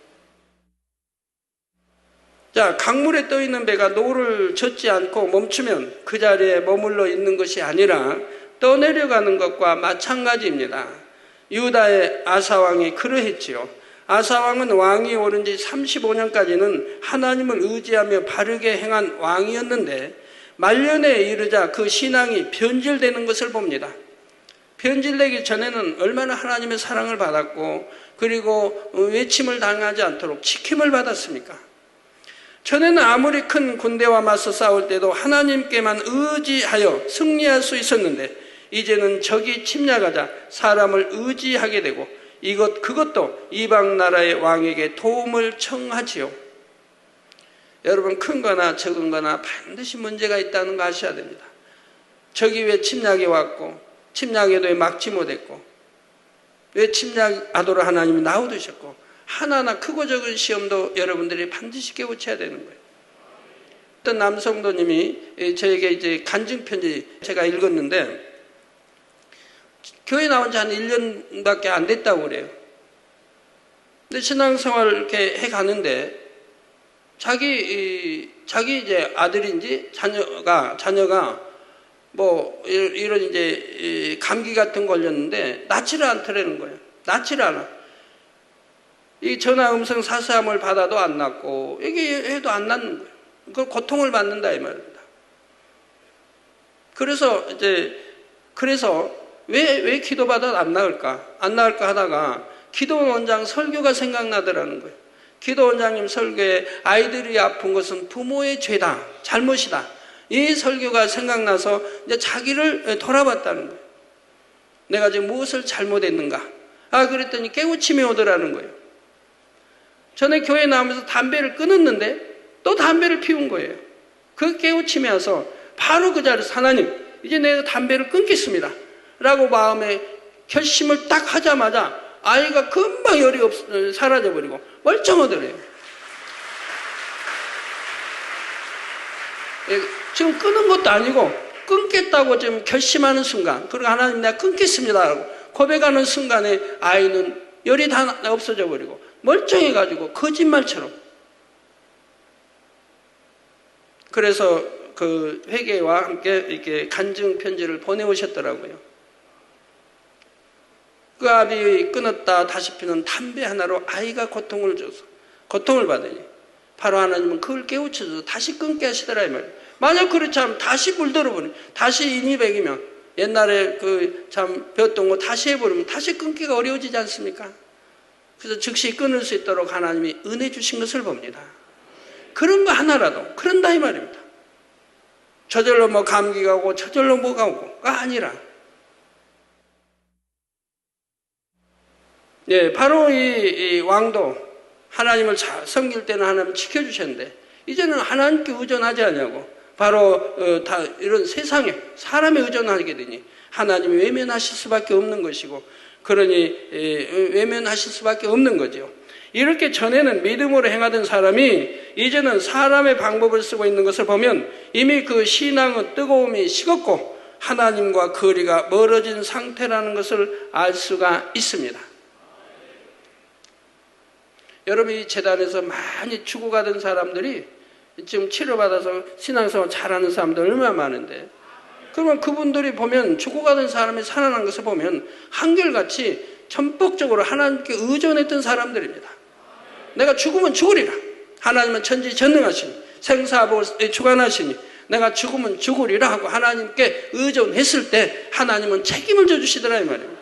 자, 강물에 떠 있는 배가 노를 젓지 않고 멈추면 그 자리에 머물러 있는 것이 아니라 떠내려가는 것과 마찬가지입니다. 유다의 아사왕이 그러했지요. 아사왕은 왕이 오른 지 35년까지는 하나님을 의지하며 바르게 행한 왕이었는데 말년에 이르자 그 신앙이 변질되는 것을 봅니다. 변질되기 전에는 얼마나 하나님의 사랑을 받았고 그리고 외침을 당하지 않도록 지킴을 받았습니까? 전에는 아무리 큰 군대와 맞서 싸울 때도 하나님께만 의지하여 승리할 수 있었는데 이제는 적이 침략하자 사람을 의지하게 되고 그것도 이방 나라의 왕에게 도움을 청하지요. 여러분, 큰 거나 적은 거나 반드시 문제가 있다는 거 아셔야 됩니다. 적이 왜 침략해 왔고 침략에도 왜 막지 못했고 왜 침략하도록 하나님이 놔두셨고 하나하나 크고 적은 시험도 여러분들이 반드시 깨우쳐야 되는 거예요. 어떤 남성도님이 저에게 이제 간증편지 제가 읽었는데 교회 나온 지 한 1년밖에 안 됐다고 그래요. 근데 신앙생활을 이렇게 해 가는데 자기 이제 아들인지 자녀가 뭐 이런 이제 감기 같은 거 걸렸는데 낫지를 않더라는 거예요. 낫지를 않아. 이 전화 음성 사서함을 받아도 안 낫고 이게 해도 안 낫는 거예요. 그걸 고통을 받는다 이 말입니다. 그래서 왜 기도받아도 안 나을까 하다가 기도 원장 설교가 생각나더라는 거예요. 기도 원장님 설교에 아이들이 아픈 것은 부모의 죄다, 잘못이다. 이 설교가 생각나서 이제 자기를 돌아봤다는 거예요. 내가 지금 무엇을 잘못했는가? 그랬더니 깨우침이 오더라는 거예요. 전에 교회 나오면서 담배를 끊었는데 또 담배를 피운 거예요. 그 깨우침이 와서 바로 그 자리에서 하나님, 이제 내가 담배를 끊겠습니다. 라고 마음에 결심을 딱 하자마자 아이가 금방 열이 사라져버리고 멀쩡하더래요. 지금 끊은 것도 아니고 끊겠다고 지금 결심하는 순간, 그리고 하나님 내가 끊겠습니다 라고 고백하는 순간에 아이는 열이 다 없어져 버리고 멀쩡해가지고 거짓말처럼. 그래서 그 회개와 함께 이렇게 간증 편지를 보내오셨더라고요. 그 아비 끊었다 다시 피는 담배 하나로 아이가 고통을 줘서 고통을 받으니 바로 하나님은 그걸 깨우쳐줘서 다시 끊게 하시더라 이 말이에요. 만약 그렇지 않으면 다시 물들어버리면 다시 인이백이면 옛날에 그 참 배웠던 거 다시 해버리면 다시 끊기가 어려워지지 않습니까? 그래서 즉시 끊을 수 있도록 하나님이 은혜 주신 것을 봅니다. 그런 거 하나라도 그런다 이 말입니다. 저절로 뭐 감기가 오고 저절로 뭐가 오고가 아니라 바로 이 왕도 하나님을 섬길 때는 하나님 지켜주셨는데 이제는 하나님께 의존하지 않냐고 바로 다 이런 세상에 사람에 의존하게 되니 하나님이 외면하실 수밖에 없는 것이고 그러니 외면하실 수밖에 없는 거죠. 이렇게 전에는 믿음으로 행하던 사람이 이제는 사람의 방법을 쓰고 있는 것을 보면 이미 그 신앙의 뜨거움이 식었고 하나님과 거리가 멀어진 상태라는 것을 알 수가 있습니다. 여러분 이 재단에서 많이 죽어가던 사람들이 지금 치료받아서 신앙생활 잘하는 사람들 얼마나 많은데 그러면 그분들이 보면 죽어가던 사람이 살아난 것을 보면 한결같이 전폭적으로 하나님께 의존했던 사람들입니다. 내가 죽으면 죽으리라. 하나님은 천지전능하시니 생사복을 주관하시니 내가 죽으면 죽으리라 하고 하나님께 의존했을 때 하나님은 책임을 져주시더라 이 말이에요.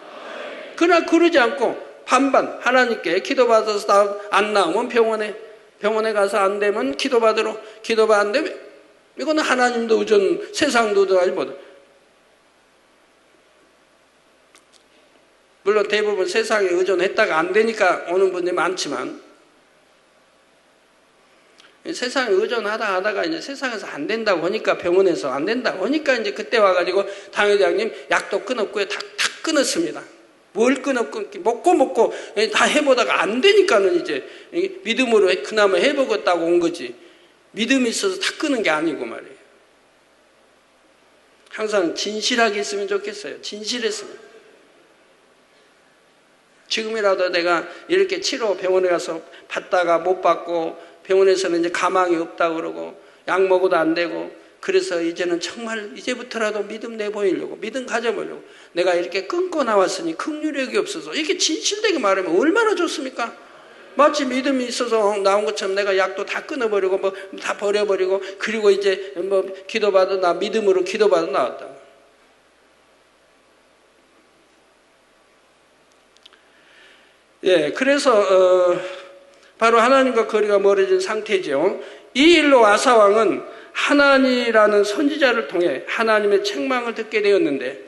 그러나 그러지 않고 반반 하나님께 기도받아서 안 나오면 병원에 가서 안 되면 기도받으러 기도받 안 되면 이거는 하나님도 의존 세상도 의존하지 못해. 물론 대부분 세상에 의존했다가 안 되니까 오는 분들이 많지만 세상에 의존하다가 이제 세상에서 안 된다고 하니까 병원에서 안 된다고 하니까 이제 그때 와가지고 당회장님 약도 끊었고요. 다 끊었습니다. 뭘 끊었고 먹고 다 해보다가 안 되니까는 이제 믿음으로 그나마 해보겠다고 온 거지 믿음이 있어서 다 끊은 게 아니고 말이에요. 항상 진실하게 있으면 좋겠어요. 진실했으면. 지금이라도 내가 이렇게 치료 병원에 가서 받다가 못 받고 병원에서는 이제 가망이 없다고 그러고 약 먹어도 안 되고 그래서 이제는 정말 이제부터라도 믿음 내보이려고 믿음 가져보려고 내가 이렇게 끊고 나왔으니 긍휼력이 없어서 이렇게 진실되게 말하면 얼마나 좋습니까? 마치 믿음이 있어서 나온 것처럼 내가 약도 다 끊어버리고 뭐 다 버려버리고 그리고 이제 뭐 기도받아 나 믿음으로 기도받아 나왔다. 그래서 바로 하나님과 거리가 멀어진 상태죠. 이 일로 아사왕은 하나니라는 선지자를 통해 하나님의 책망을 듣게 되었는데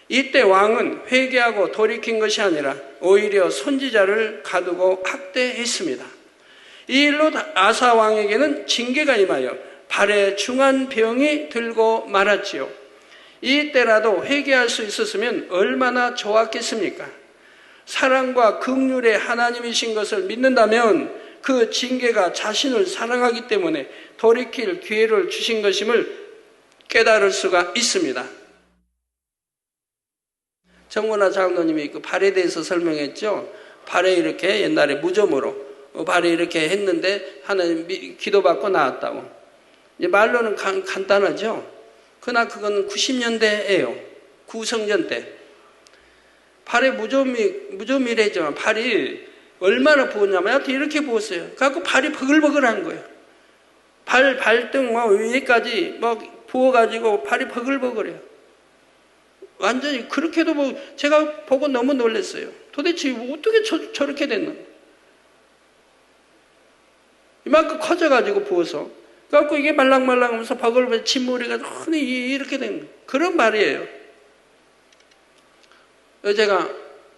이때 왕은 회개하고 돌이킨 것이 아니라 오히려 선지자를 가두고 학대했습니다. 이 일로 아사왕에게는 징계가 임하여 발에 중한 병이 들고 말았지요. 이때라도 회개할 수 있었으면 얼마나 좋았겠습니까? 사랑과 긍휼의 하나님이신 것을 믿는다면 그 징계가 자신을 사랑하기 때문에 돌이킬 기회를 주신 것임을 깨달을 수가 있습니다. 정문화 장로님이 그 발에 대해서 설명했죠. 발에 이렇게 옛날에 무좀으로 발에 이렇게 했는데 하나님 기도받고 나왔다고. 이제 말로는 간단하죠. 그러나 그건 90년대예요. 구성전 때. 발에 무좀이래지만 발이 얼마나 부었냐면 하여튼 이렇게 부었어요. 그래갖고 발이 버글버글한 거예요. 발등 위에까지 부어가지고 발이 버글버글해요. 완전히 그렇게도 제가 보고 너무 놀랐어요. 도대체 어떻게 저렇게 됐나? 이만큼 커져가지고 부어서. 그래갖고 이게 말랑말랑하면서 바글바글 진머리가 흔히 이렇게 된 그런 말이에요. 제가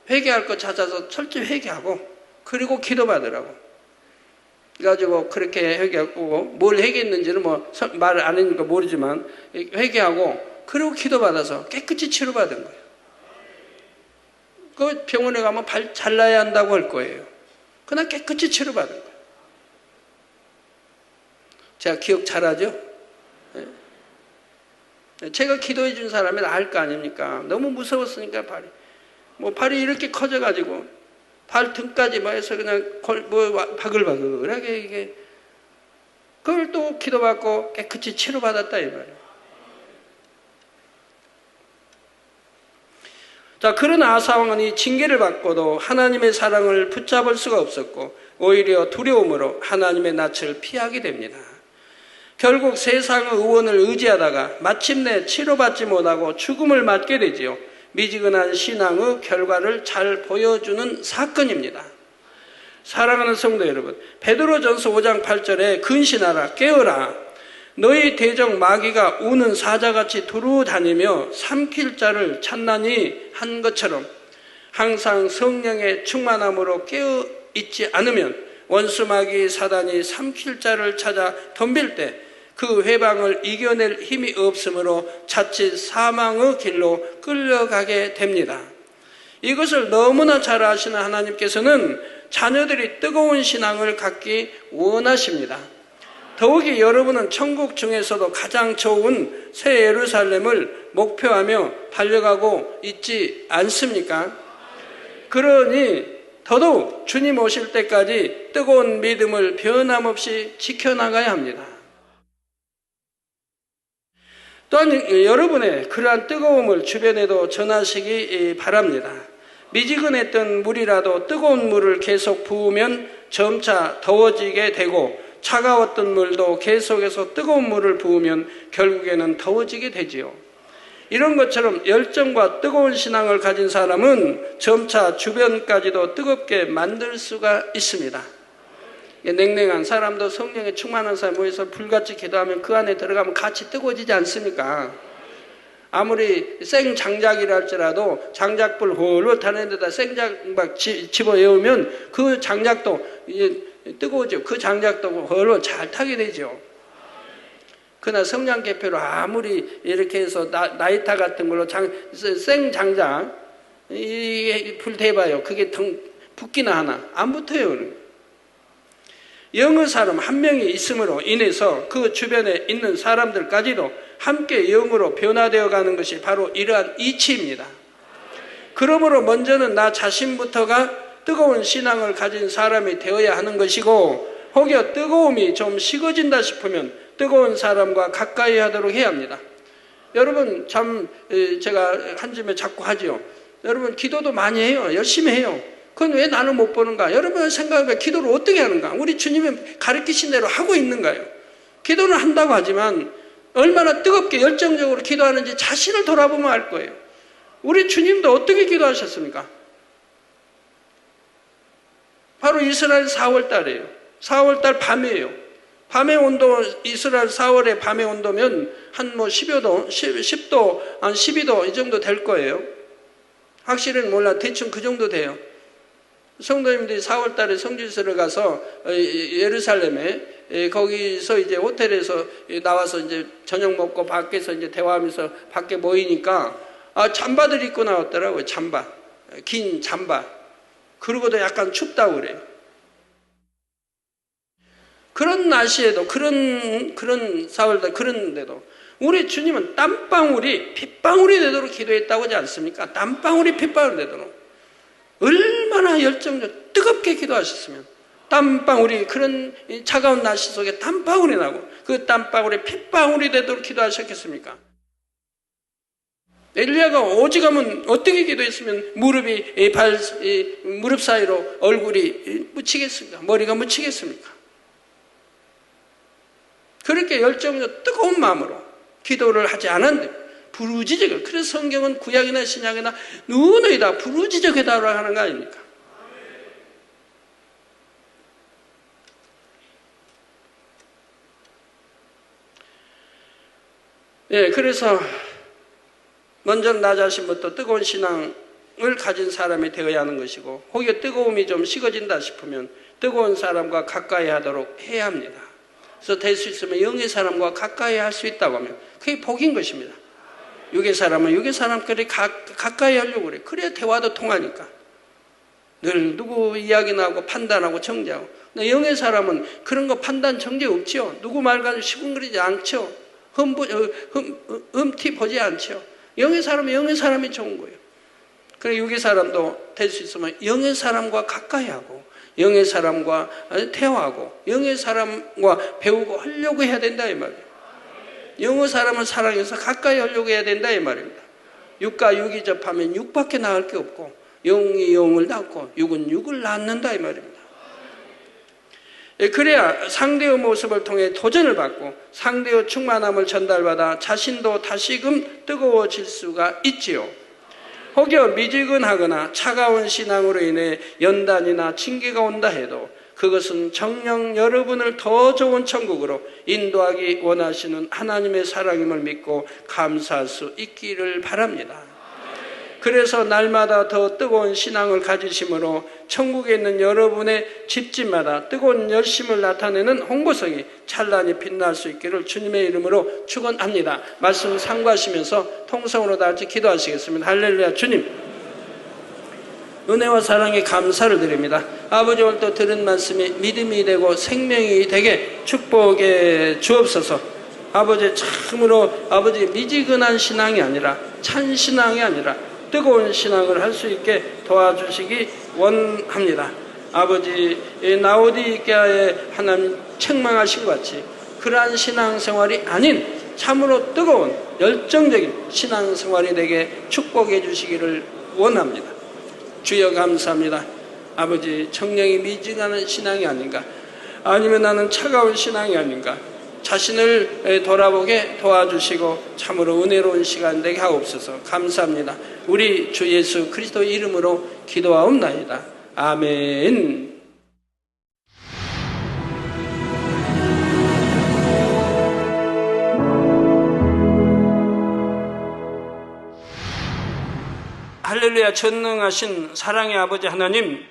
회개할 거 찾아서 철저히 회개하고 그리고 기도받으라고. 그래가지고 그렇게 회개하고 뭘 회개했는지는 뭐 말을 안 하니까 모르지만 회개하고 그리고 기도받아서 깨끗이 치료받은 거예요. 그 병원에 가면 발 잘라야 한다고 할 거예요. 그냥 깨끗이 치료받은 거예요. 제가 기억 잘하죠? 제가 기도해 준 사람이 알 거 아닙니까? 너무 무서웠으니까 발이 이렇게 커져가지고 발등까지 막 해서 그냥 바글바글하게 이게 그걸 또 기도받고 깨끗이 치료받았다 이 말이에요. 자, 그러나 아사왕은 이 징계를 받고도 하나님의 사랑을 붙잡을 수가 없었고 오히려 두려움으로 하나님의 낯을 피하게 됩니다. 결국 세상의 의원을 의지하다가 마침내 치료받지 못하고 죽음을 맞게 되지요. 미지근한 신앙의 결과를 잘 보여주는 사건입니다. 사랑하는 성도 여러분, 베드로전서 5장 8절에 근신하라 깨어라 너희 대적 마귀가 우는 사자같이 두루 다니며 삼킬 자를 찾나니 한 것처럼 항상 성령의 충만함으로 깨어 있지 않으면 원수 마귀 사단이 삼킬 자를 찾아 덤빌 때 그 회방을 이겨낼 힘이 없으므로 자칫 사망의 길로 끌려가게 됩니다. 이것을 너무나 잘 아시는 하나님께서는 자녀들이 뜨거운 신앙을 갖기 원하십니다. 더욱이 여러분은 천국 중에서도 가장 좋은 새 예루살렘을 목표하며 달려가고 있지 않습니까? 그러니 더더욱 주님 오실 때까지 뜨거운 믿음을 변함없이 지켜나가야 합니다. 또한 여러분의 그러한 뜨거움을 주변에도 전하시기 바랍니다. 미지근했던 물이라도 뜨거운 물을 계속 부으면 점차 더워지게 되고 차가웠던 물도 계속해서 뜨거운 물을 부으면 결국에는 더워지게 되지요. 이런 것처럼 열정과 뜨거운 신앙을 가진 사람은 점차 주변까지도 뜨겁게 만들 수가 있습니다. 냉랭한 사람도 성령에 충만한 사람 모여서 불같이 기도하면 그 안에 들어가면 같이 뜨거워지지 않습니까? 아무리 생장작이라 할지라도 장작불 홀로 타는 데다 생장막 집어 예우면 그 장작도 뜨거워지고 그 장작도 홀로 잘 타게 되죠. 그러나 성냥개표로 아무리 이렇게 해서 나이타 같은 걸로 생장작 불 대봐요. 그게 붙기나 하나? 안 붙어요. 영의 사람 한 명이 있음으로 인해서 그 주변에 있는 사람들까지도 함께 영으로 변화되어 가는 것이 바로 이러한 이치입니다. 그러므로 먼저는 나 자신부터가 뜨거운 신앙을 가진 사람이 되어야 하는 것이고 혹여 뜨거움이 좀 식어진다 싶으면 뜨거운 사람과 가까이 하도록 해야 합니다. 여러분 참 제가 한 줌에 자꾸 하죠. 여러분 기도도 많이 해요. 열심히 해요. 그건 왜 나는 못 보는가? 여러분 생각해보면 기도를 어떻게 하는가? 우리 주님이 가르치신 대로 하고 있는가요? 기도는 한다고 하지만 얼마나 뜨겁게 열정적으로 기도하는지 자신을 돌아보면 알 거예요. 우리 주님도 어떻게 기도하셨습니까? 바로 이스라엘 4월달이에요. 4월달 밤이에요. 밤의 온도, 이스라엘 4월의 밤의 온도면 한 10여 도, 10도, 한 12도 이 정도 될 거예요. 확실히는 몰라. 대충 그 정도 돼요. 성도님들이 4월 달에 성지순례를 가서 예루살렘에 거기서 이제 호텔에서 나와서 이제 저녁 먹고 밖에서 이제 대화하면서 밖에 모이니까 잠바들 입고 나왔더라고요. 잠바. 긴 잠바. 그러고도 약간 춥다고 그래요. 그런 날씨에도 그런 4월달 그런데도 우리 주님은 땀방울이 핏방울이 되도록 기도했다고 하지 않습니까? 땀방울이 핏방울이 되도록. 얼마나 열정적 뜨겁게 기도하셨으면 땀방울이 그런 차가운 날씨 속에 땀방울이 나고 그 땀방울이 핏방울이 되도록 기도하셨겠습니까? 엘리야가 오직하면 어떻게 기도했으면 무릎 사이로 얼굴이 묻히겠습니까? 머리가 묻히겠습니까? 그렇게 열정적 뜨거운 마음으로 기도를 하지 않았는데 부르짖어. 그래서 성경은 구약이나 신약이나 누구나 다 부르짖어 기도하라고 하는 거 아닙니까? 예, 그래서 먼저 나 자신부터 뜨거운 신앙을 가진 사람이 되어야 하는 것이고, 혹여 뜨거움이 좀 식어진다 싶으면 뜨거운 사람과 가까이 하도록 해야 합니다. 그래서 될 수 있으면 영의 사람과 가까이 할 수 있다고 하면 그게 복인 것입니다. 육의 사람은 육의 사람끼리 가까이 하려고 그래. 그래야 대화도 통하니까. 늘 누구 이야기나 하고 판단하고 정죄하고. 근데 영의 사람은 그런 거 판단 정죄 없지요. 누구 말 가지고 시군거리지 않죠. 흠티 보지 않죠. 영의 사람은 영의 사람이 좋은 거예요. 그래 육의 사람도 될 수 있으면 영의 사람과 가까이 하고, 영의 사람과 대화하고, 영의 사람과 배우고 하려고 해야 된다 이 말이에요. 영의 사람을 사랑해서 가까이 하려고 해야 된다 이 말입니다. 육과 육이 접하면 육밖에 나을 게 없고, 영이 영을 낳고 육은 육을 낳는다 이 말입니다. 그래야 상대의 모습을 통해 도전을 받고 상대의 충만함을 전달받아 자신도 다시금 뜨거워질 수가 있지요. 혹여 미지근하거나 차가운 신앙으로 인해 연단이나 징계가 온다 해도 그것은 정녕 여러분을 더 좋은 천국으로 인도하기 원하시는 하나님의 사랑임을 믿고 감사할 수 있기를 바랍니다. 그래서 날마다 더 뜨거운 신앙을 가지심으로 천국에 있는 여러분의 집집마다 뜨거운 열심을 나타내는 홍보성이 찬란히 빛날 수 있기를 주님의 이름으로 축원합니다. 말씀 상고하시면서 통성으로 다 같이 기도하시겠습니다. 할렐루야. 주님, 은혜와 사랑에 감사를 드립니다. 아버지, 오늘 또 들은 말씀이 믿음이 되고 생명이 되게 축복해 주옵소서. 아버지, 참으로 아버지 미지근한 신앙이 아니라 찬 신앙이 아니라 뜨거운 신앙을 할 수 있게 도와주시기 원합니다. 아버지, 라오디게아에 하나님 책망하신 것 같이 그러한 신앙생활이 아닌 참으로 뜨거운 열정적인 신앙생활이 되게 축복해 주시기를 원합니다. 주여 감사합니다. 아버지, 청량이 미지근한 신앙이 아닌가, 아니면 나는 차가운 신앙이 아닌가, 자신을 돌아보게 도와주시고 참으로 은혜로운 시간 되게 하옵소서. 감사합니다. 우리 주 예수 그리스도 이름으로 기도하옵나이다. 아멘. 할렐루야. 전능하신 사랑의 아버지 하나님,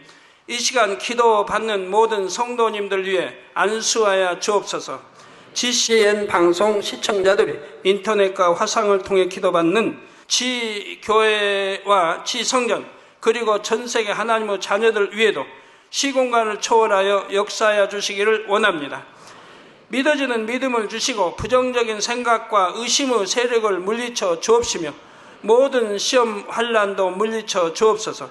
이 시간 기도 받는 모든 성도님들 위해 안수하여 주옵소서. GCN 방송 시청자들이 인터넷과 화상을 통해 기도받는 지교회와 지성전, 그리고 전세계 하나님의 자녀들 위에도 시공간을 초월하여 역사하여 주시기를 원합니다. 믿어지는 믿음을 주시고 부정적인 생각과 의심의 세력을 물리쳐 주옵시며 모든 시험 환난도 물리쳐 주옵소서.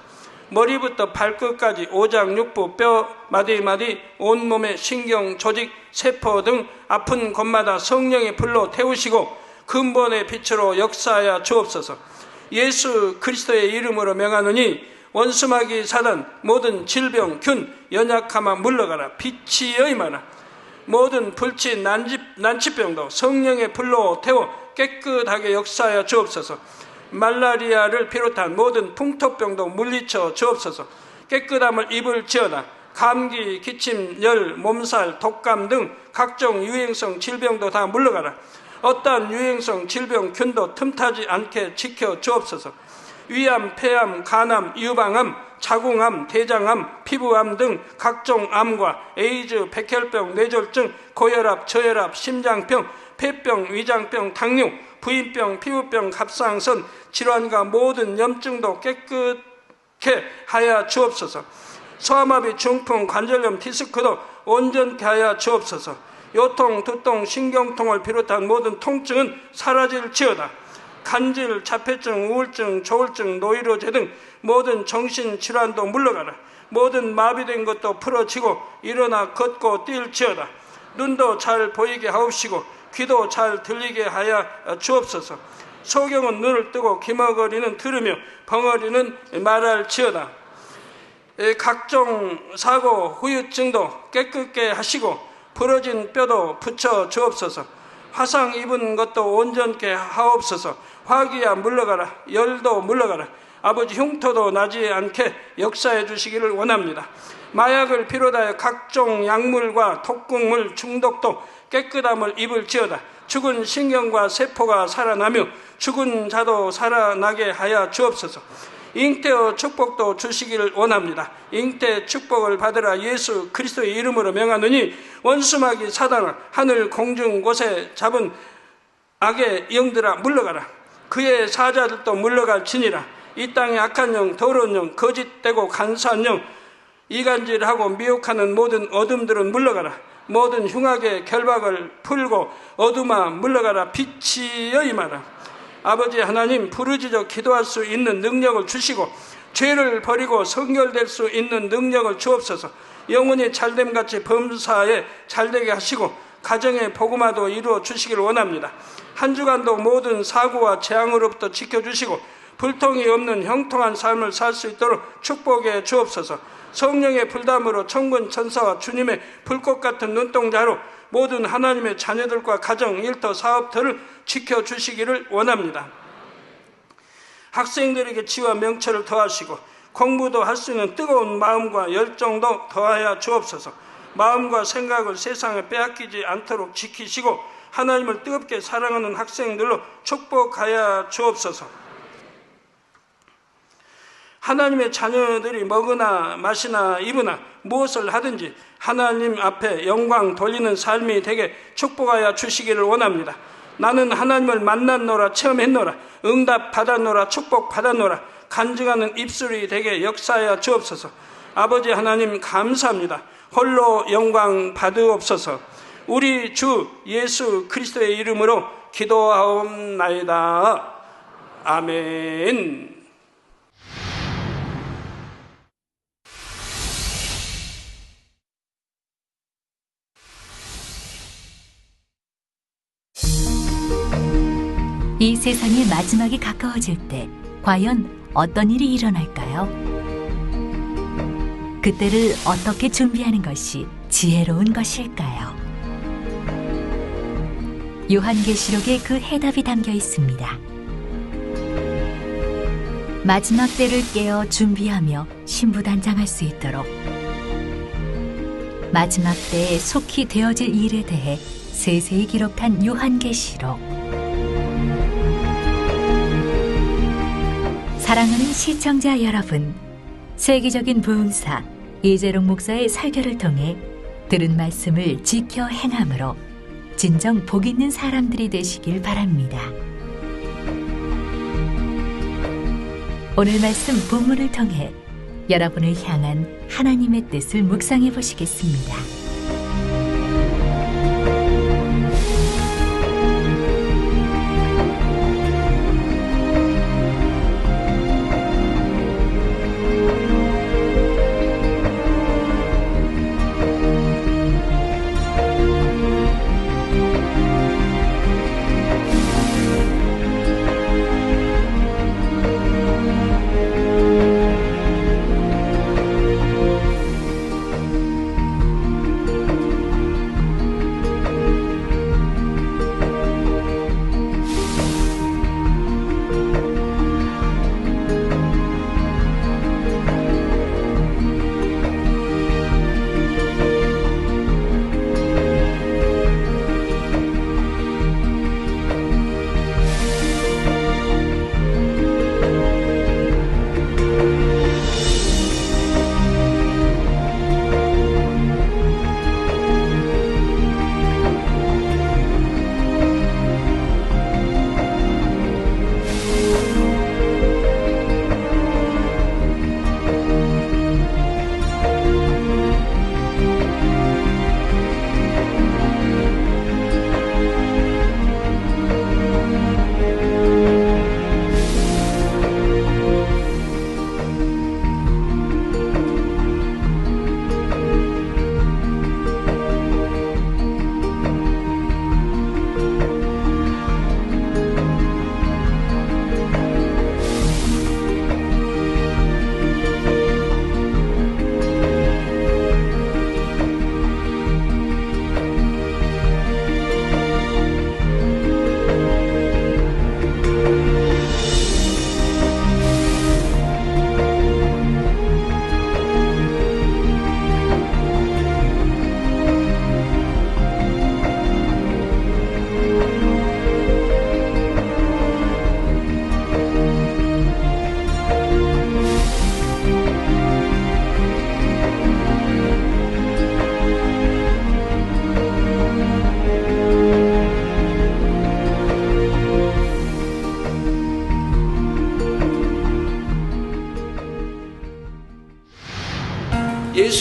머리부터 발끝까지 오장육부, 뼈, 마디마디, 온몸의 신경, 조직, 세포 등 아픈 곳마다 성령의 불로 태우시고 근본의 빛으로 역사하여 주옵소서. 예수 그리스도의 이름으로 명하노니 원수마귀 사단 모든 질병, 균, 연약함아 물러가라. 빛이여 임하라. 모든 불치, 난치병도 성령의 불로 태워 깨끗하게 역사하여 주옵소서. 말라리아를 비롯한 모든 풍토병도 물리쳐 주옵소서. 깨끗함을 입을지어다. 감기, 기침, 열, 몸살, 독감 등 각종 유행성 질병도 다 물러가라. 어떠한 유행성 질병 균도 틈타지 않게 지켜 주옵소서. 위암, 폐암, 간암, 유방암, 자궁암, 대장암, 피부암 등 각종 암과 에이즈, 백혈병, 뇌졸중, 고혈압, 저혈압, 심장병, 폐병, 위장병, 당뇨, 부인병, 피부병, 갑상선 질환과 모든 염증도 깨끗게 하여 주옵소서. 소아마비, 중풍, 관절염, 디스크도 온전케 하여 주옵소서. 요통, 두통, 신경통을 비롯한 모든 통증은 사라질지어다. 간질, 자폐증, 우울증, 조울증, 노이로제 등 모든 정신질환도 물러가라. 모든 마비된 것도 풀어지고 일어나 걷고 뛸지어다. 눈도 잘 보이게 하옵시고 귀도 잘 들리게 하여 주옵소서. 소경은 눈을 뜨고 기머거리는 들으며 벙어리는 말할지어다. 각종 사고, 후유증도 깨끗게 하시고 부러진 뼈도 붙여 주옵소서. 화상 입은 것도 온전케 하옵소서. 화기야 물러가라. 열도 물러가라. 아버지, 흉터도 나지 않게 역사해 주시기를 원합니다. 마약을 비롯하여 각종 약물과 독극물 중독도 깨끗함을 입을지어다. 죽은 신경과 세포가 살아나며 죽은 자도 살아나게 하여 주옵소서. 잉태의 축복도 주시기를 원합니다. 잉태 축복을 받으라 예수 그리스도의 이름으로 명하노니 원수마귀 사단아 하늘 공중 곳에 잡은 악의 영들아 물러가라. 그의 사자들도 물러갈지니라. 이 땅의 악한 영, 더러운 영, 거짓되고 간사한 영, 이간질하고 미혹하는 모든 어둠들은 물러가라. 모든 흉악의 결박을 풀고 어둠아 물러가라. 빛이여 임하라. 아버지 하나님, 부르짖어 기도할 수 있는 능력을 주시고 죄를 버리고 성결될 수 있는 능력을 주옵소서. 영혼이 잘됨같이 범사에 잘되게 하시고 가정의 복음화도 이루어 주시길 원합니다. 한 주간도 모든 사고와 재앙으로부터 지켜주시고 불통이 없는 형통한 삶을 살 수 있도록 축복해 주옵소서. 성령의 불담으로 천군 천사와 주님의 불꽃 같은 눈동자로 모든 하나님의 자녀들과 가정, 일터, 사업들을 지켜주시기를 원합니다. 학생들에게 지와 명철을 더하시고 공부도 할 수 있는 뜨거운 마음과 열정도 더하여 주옵소서. 마음과 생각을 세상에 빼앗기지 않도록 지키시고 하나님을 뜨겁게 사랑하는 학생들로 축복하여 주옵소서. 하나님의 자녀들이 먹으나 마시나 입으나 무엇을 하든지 하나님 앞에 영광 돌리는 삶이 되게 축복하여 주시기를 원합니다. 나는 하나님을 만났노라, 체험했노라, 응답 받았노라, 축복 받았노라, 간증하는 입술이 되게 역사하여 주옵소서. 아버지 하나님 감사합니다. 홀로 영광 받으옵소서. 우리 주 예수 그리스도의 이름으로 기도하옵나이다. 아멘. 이 세상의 마지막이 가까워질 때 과연 어떤 일이 일어날까요? 그때를 어떻게 준비하는 것이 지혜로운 것일까요? 요한계시록에 그 해답이 담겨 있습니다. 마지막 때를 깨어 준비하며 신부단장할 수 있도록 마지막 때에 속히 되어질 일에 대해 세세히 기록한 요한계시록. 사랑하는 시청자 여러분, 세계적인 부흥사 이재롱 목사의 설교를 통해 들은 말씀을 지켜 행함으로 진정 복 있는 사람들이 되시길 바랍니다. 오늘 말씀 본문을 통해 여러분을 향한 하나님의 뜻을 묵상해 보시겠습니다.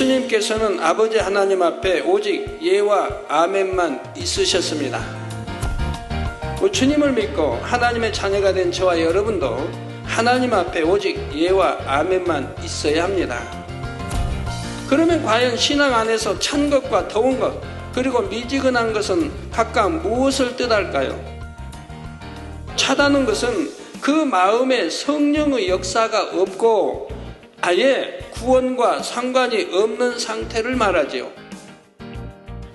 예수님께서는 아버지 하나님 앞에 오직 예와 아멘만 있으셨습니다. 주님을 믿고 하나님의 자녀가 된 저와 여러분도 하나님 앞에 오직 예와 아멘만 있어야 합니다. 그러면 과연 신앙 안에서 찬 것과 더운 것, 그리고 미지근한 것은 각각 무엇을 뜻할까요? 차다는 것은 그 마음에 성령의 역사가 없고 아예 구원과 상관이 없는 상태를 말하지요.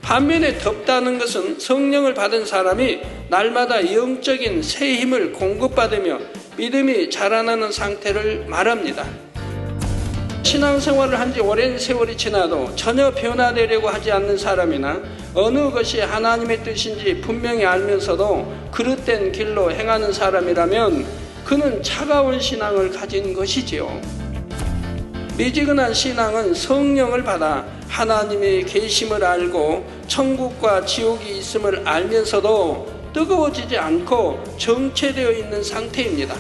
반면에 덥다는 것은 성령을 받은 사람이 날마다 영적인 새 힘을 공급받으며 믿음이 자라나는 상태를 말합니다. 신앙생활을 한 지 오랜 세월이 지나도 전혀 변화되려고 하지 않는 사람이나 어느 것이 하나님의 뜻인지 분명히 알면서도 그릇된 길로 행하는 사람이라면 그는 차가운 신앙을 가진 것이지요. 미지근한 신앙은 성령을 받아 하나님의 계심을 알고 천국과 지옥이 있음을 알면서도 뜨거워지지 않고 정체되어 있는 상태입니다.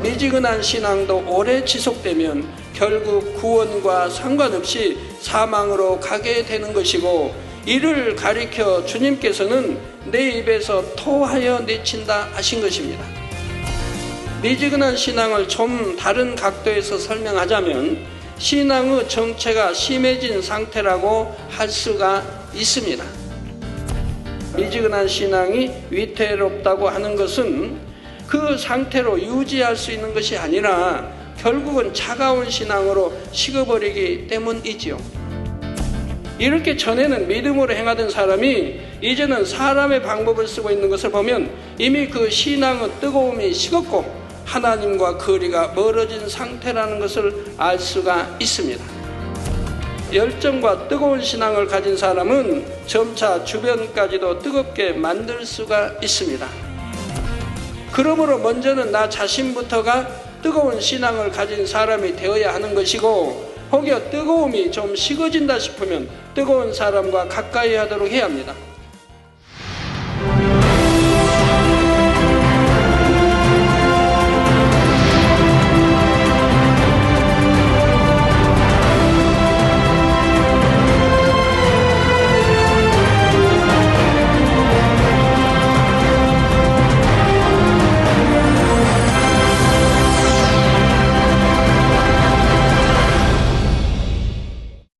미지근한 신앙도 오래 지속되면 결국 구원과 상관없이 사망으로 가게 되는 것이고, 이를 가리켜 주님께서는 내 입에서 토하여 내친다 하신 것입니다. 미지근한 신앙을 좀 다른 각도에서 설명하자면 신앙의 정체가 심해진 상태라고 할 수가 있습니다. 미지근한 신앙이 위태롭다고 하는 것은 그 상태로 유지할 수 있는 것이 아니라 결국은 차가운 신앙으로 식어버리기 때문이지요. 이렇게 전에는 믿음으로 행하던 사람이 이제는 사람의 방법을 쓰고 있는 것을 보면 이미 그 신앙의 뜨거움이 식었고 하나님과 거리가 멀어진 상태라는 것을 알 수가 있습니다. 열정과 뜨거운 신앙을 가진 사람은 점차 주변까지도 뜨겁게 만들 수가 있습니다. 그러므로 먼저는 나 자신부터가 뜨거운 신앙을 가진 사람이 되어야 하는 것이고, 혹여 뜨거움이 좀 식어진다 싶으면 뜨거운 사람과 가까이 하도록 해야 합니다.